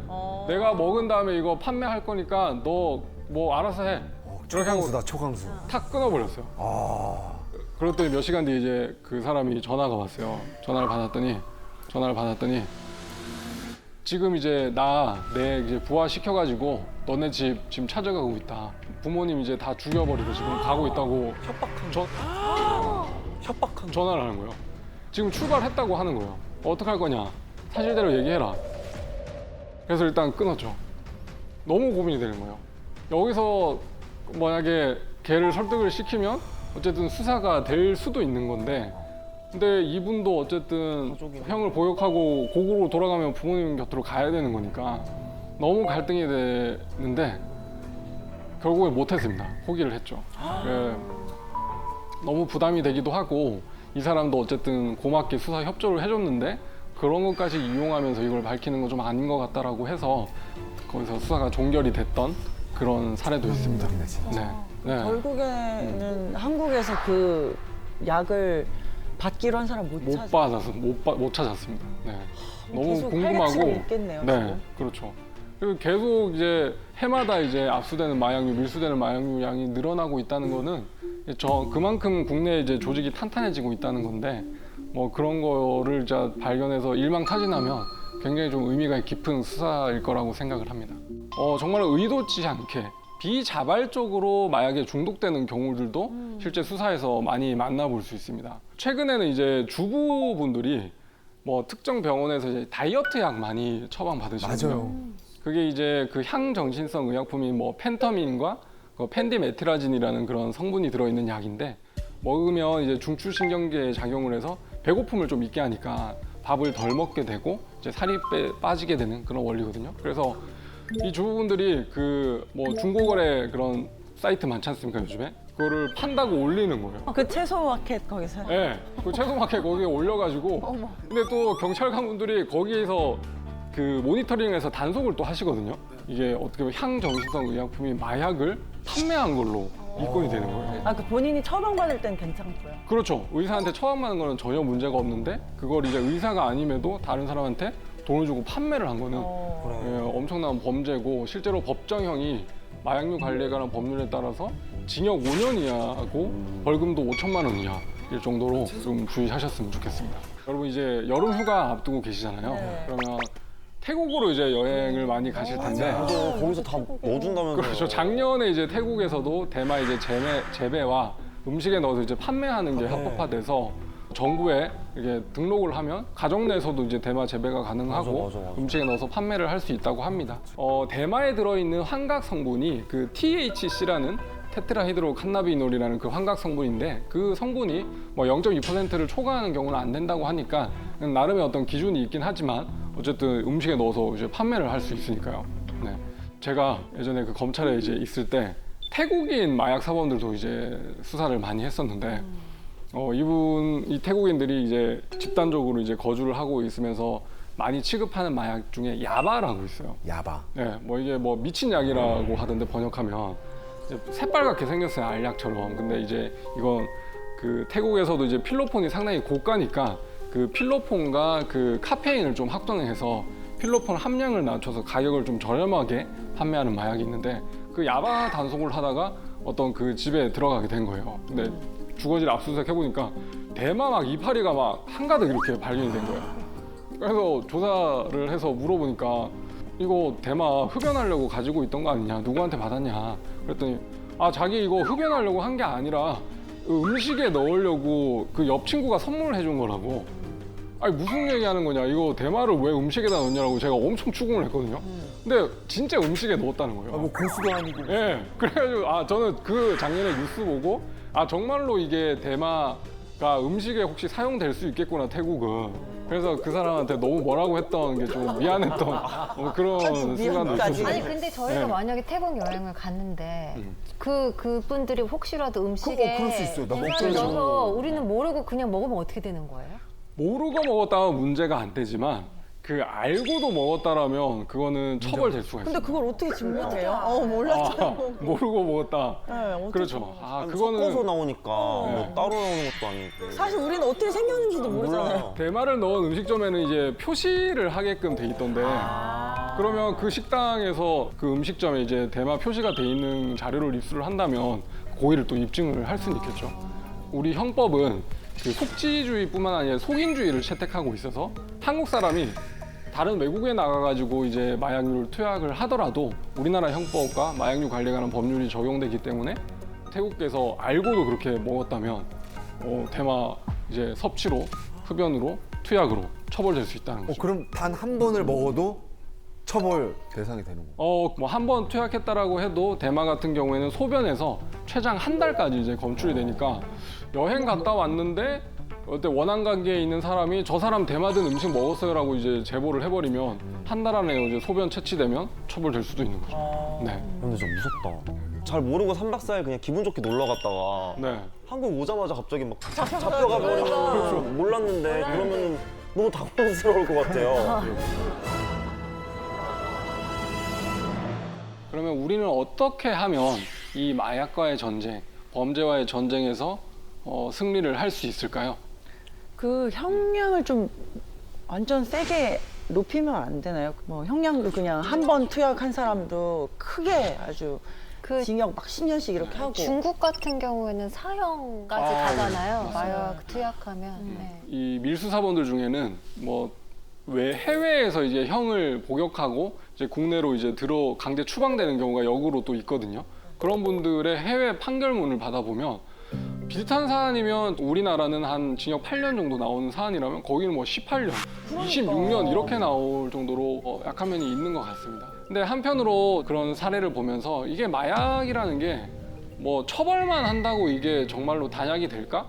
내가 먹은 다음에 이거 판매할 거니까 너 뭐 알아서 해. 초강수다, 초강수. 탁 끊어버렸어요. 그랬더니 몇 시간 뒤에 이제 그 사람이 전화가 왔어요. 전화를 받았더니 지금 이제 내 이제 부하 시켜가지고 너네 집 지금 찾아가고 있다. 부모님 이제 다 죽여버리고 지금 가고 있다고 협박한 전화를 하는 거예요. 지금 출발했다고 하는 거예요. 어떡할 거냐? 사실대로 얘기해라. 그래서 일단 끊었죠. 너무 고민이 되는 거예요. 여기서 만약에 걔를 설득을 시키면 어쨌든 수사가 될 수도 있는 건데 근데 이분도 어쨌든 형을 보역하고 고국으로 돌아가면 부모님 곁으로 가야 되는 거니까 너무 갈등이 되는데 결국에 못했습니다. 포기를 했죠. 너무 부담이 되기도 하고 이 사람도 어쨌든 고맙게 수사 협조를 해줬는데 그런 것까지 이용하면서 이걸 밝히는 건 좀 아닌 것 같다라고 해서 거기서 수사가 종결이 됐던 그런 사례도 있습니다. 네. 결국에는 한국에서 그 약을 받기로 한 사람 못 찾았습니다. 네. 너무 계속 궁금하고. 활개치고 있겠네요, 네, 지금. 그렇죠. 그리고 계속 이제 해마다 이제 압수되는 마약류, 밀수되는 마약류 양이 늘어나고 있다는 거는 그만큼 국내 이제 조직이 탄탄해지고 있다는 건데 뭐 그런 거를 이제 발견해서 일망타진하면 굉장히 좀 의미가 깊은 수사일 거라고 생각을 합니다. 정말 의도치 않게 비자발적으로 마약에 중독되는 경우들도 실제 수사에서 많이 만나볼 수 있습니다. 최근에는 이제 주부분들이 뭐 특정 병원에서 이제 다이어트 약 많이 처방 받으시거든요. 맞아요. 그게 이제 그 향정신성 의약품인 뭐 펜터민과 그 펜디메트라진이라는 그런 성분이 들어있는 약인데 먹으면 이제 중추신경계에 작용을 해서 배고픔을 좀 있게 하니까 밥을 덜 먹게 되고 이제 살이 빠지게 되는 그런 원리거든요. 그래서 이 주부분들이 그 뭐 중고거래 그런 사이트 많지 않습니까 요즘에? 그거를 판다고 올리는 거예요. 그 채소 마켓 거기서. 네, 그 채소 마켓 거기에 올려가지고. 근데 또 경찰관분들이 거기에서 그 모니터링에서 단속을 또 하시거든요. 이게 어떻게 보면 향정신성 의약품이 마약을 판매한 걸로 입건이 되는 거예요. 그 본인이 처방받을 땐 괜찮고요. 그렇죠. 의사한테 처방받는 거는 전혀 문제가 없는데 그걸 이제 의사가 아님에도 다른 사람한테 돈을 주고 판매를 한 거는 엄청난 범죄고 실제로 법정형이 마약류 관리에 관한 법률에 따라서 징역 5년 이하고 벌금도 5천만 원 이하일 정도로 좀 주의하셨으면 좋겠습니다. 여러분 이제 여름 휴가 앞두고 계시잖아요. 그러면 태국으로 이제 여행을 많이 가실 텐데 거기서 다 넣어준다면서요. 그렇죠. 작년에 이제 태국에서도 대마 이제 재배와 음식에 넣어서 이제 판매하는 게 합법화돼서 정부에 이렇게 등록을 하면 가정 내에서도 이제 대마 재배가 가능하고 맞아. 음식에 넣어서 판매를 할 수 있다고 합니다. 대마에 들어있는 환각 성분이 그 THC라는 테트라히드로칸나비놀이라는 그 환각 성분인데 그 성분이 뭐 0.2%를 초과하는 경우는 안 된다고 하니까 나름의 어떤 기준이 있긴 하지만 어쨌든 음식에 넣어서 이제 판매를 할 수 있으니까요. 네. 제가 예전에 그 검찰에 이제 있을 때 태국인 마약 사범들도 이제 수사를 많이 했었는데 이 태국인들이 이제 집단적으로 이제 거주를 하고 있으면서 많이 취급하는 마약 중에 야바라고 있어요. 야바. 네, 뭐 이게 뭐 미친 약이라고 하던데 번역하면 새빨갛게 생겼어요, 알약처럼. 근데 이제 이건 그 태국에서도 이제 필로폰이 상당히 고가니까 그 필로폰과 그 카페인을 좀 확정해서 필로폰 함량을 낮춰서 가격을 좀 저렴하게 판매하는 마약이 있는데 그 야바 단속을 하다가 어떤 그 집에 들어가게 된 거예요. 근데 주거지를 압수수색 해보니까 대마 막 이파리가 막 한가득 이렇게 발견이 된 거예요. 그래서 조사를 해서 물어보니까 이거 대마 흡연하려고 가지고 있던 거 아니냐? 누구한테 받았냐? 그랬더니 아 자기 이거 흡연하려고 한 게 아니라 음식에 넣으려고 그 옆 친구가 선물을 해준 거라고. 아니 무슨 얘기하는 거냐? 이거 대마를 왜 음식에다 넣냐라고 제가 엄청 추궁을 했거든요. 근데 진짜 음식에 넣었다는 거예요. 뭐 고수도 아니고. 예. 그래가지고 아 저는 그 작년에 뉴스 보고 아 정말로 이게 대마가 음식에 혹시 사용될 수 있겠구나 태국은. 그래서 그 사람한테 너무 뭐라고 했던 게 좀 미안했던 그런 순간도 있었어요. 아니 근데 저희가 네. 만약에 태국 여행을 갔는데 그분들이 혹시라도 음식에 그럴 수 있어요. 나 대마를 넣어서 우리는 모르고 그냥 먹으면 어떻게 되는 거예요? 모르고 먹었다면 문제가 안 되지만 그 알고도 먹었다라면 그거는 처벌될 수가 있어요. 근데 그걸 어떻게 증명해요? 몰랐죠. 모르고 먹었다. 네, 어떻게 그렇죠. 아 섞어서 그거는 나오니까 뭐 따로 나오는 것도 아니고. 사실 우리는 어떻게 생겼는지도 모르잖아요. 대마를 넣은 음식점에는 이제 표시를 하게끔 돼 있던데 그러면 그 식당에서 그 음식점에 이제 대마 표시가 돼 있는 자료를 입수를 한다면 고의를 또 입증을 할 수는 있겠죠. 우리 형법은 그 속지주의뿐만 아니라 속인주의를 채택하고 있어서 한국 사람이 다른 외국에 나가가지고 이제 마약류를 투약을 하더라도 우리나라 형법과 마약류 관리에 관한 법률이 적용되기 때문에 태국에서 알고도 그렇게 먹었다면 대마 이제 섭취로, 흡연으로, 투약으로 처벌될 수 있다는 거죠. 그럼 단 한 번을 먹어도 처벌 대상이 되는 거예요? 뭐 한 번 투약했다라고 해도 대마 같은 경우에는 소변에서 최장 한 달까지 이제 검출이 되니까 여행 갔다 왔는데 그때 원한 관계에 있는 사람이 저 사람 대마 든 음식 먹었어요라고 이제 제보를 해버리면 한 달 안에 이제 소변 채취되면 처벌될 수도 있는 거죠. 네. 근데 좀 무섭다. 잘 모르고 3박 4일 그냥 기분 좋게 놀러 갔다가 네. 한국 오자마자 갑자기 막 잡혀가 버리면 몰랐는데 그러면 너무 당황스러울 것 같아요. 그러면 우리는 어떻게 하면 이 마약과의 전쟁, 범죄와의 전쟁에서 승리를 할 수 있을까요? 그 형량을 좀 완전 세게 높이면 안 되나요? 뭐 형량도 그냥 한 번 투약한 사람도 크게 아주 징역 막 10년씩 이렇게 하고. 중국 같은 경우에는 사형까지 가잖아요. 마약 투약하면. 네. 이 밀수사범들 중에는 뭐 왜 해외에서 이제 형을 복역하고 이제 국내로 이제 강제 추방되는 경우가 역으로 또 있거든요. 그런 분들의 해외 판결문을 받아보면 비슷한 사안이면 우리나라는 한 징역 8년 정도 나오는 사안이라면 거기는 뭐 18년, 26년 이렇게 나올 정도로 약한 면이 있는 것 같습니다. 근데 한편으로 그런 사례를 보면서 이게 마약이라는 게 뭐 처벌만 한다고 이게 정말로 단약이 될까?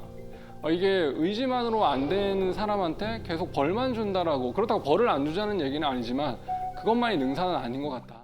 이게 의지만으로 안 되는 사람한테 계속 벌만 준다라고 그렇다고 벌을 안 주자는 얘기는 아니지만 그것만이 능사는 아닌 것 같다.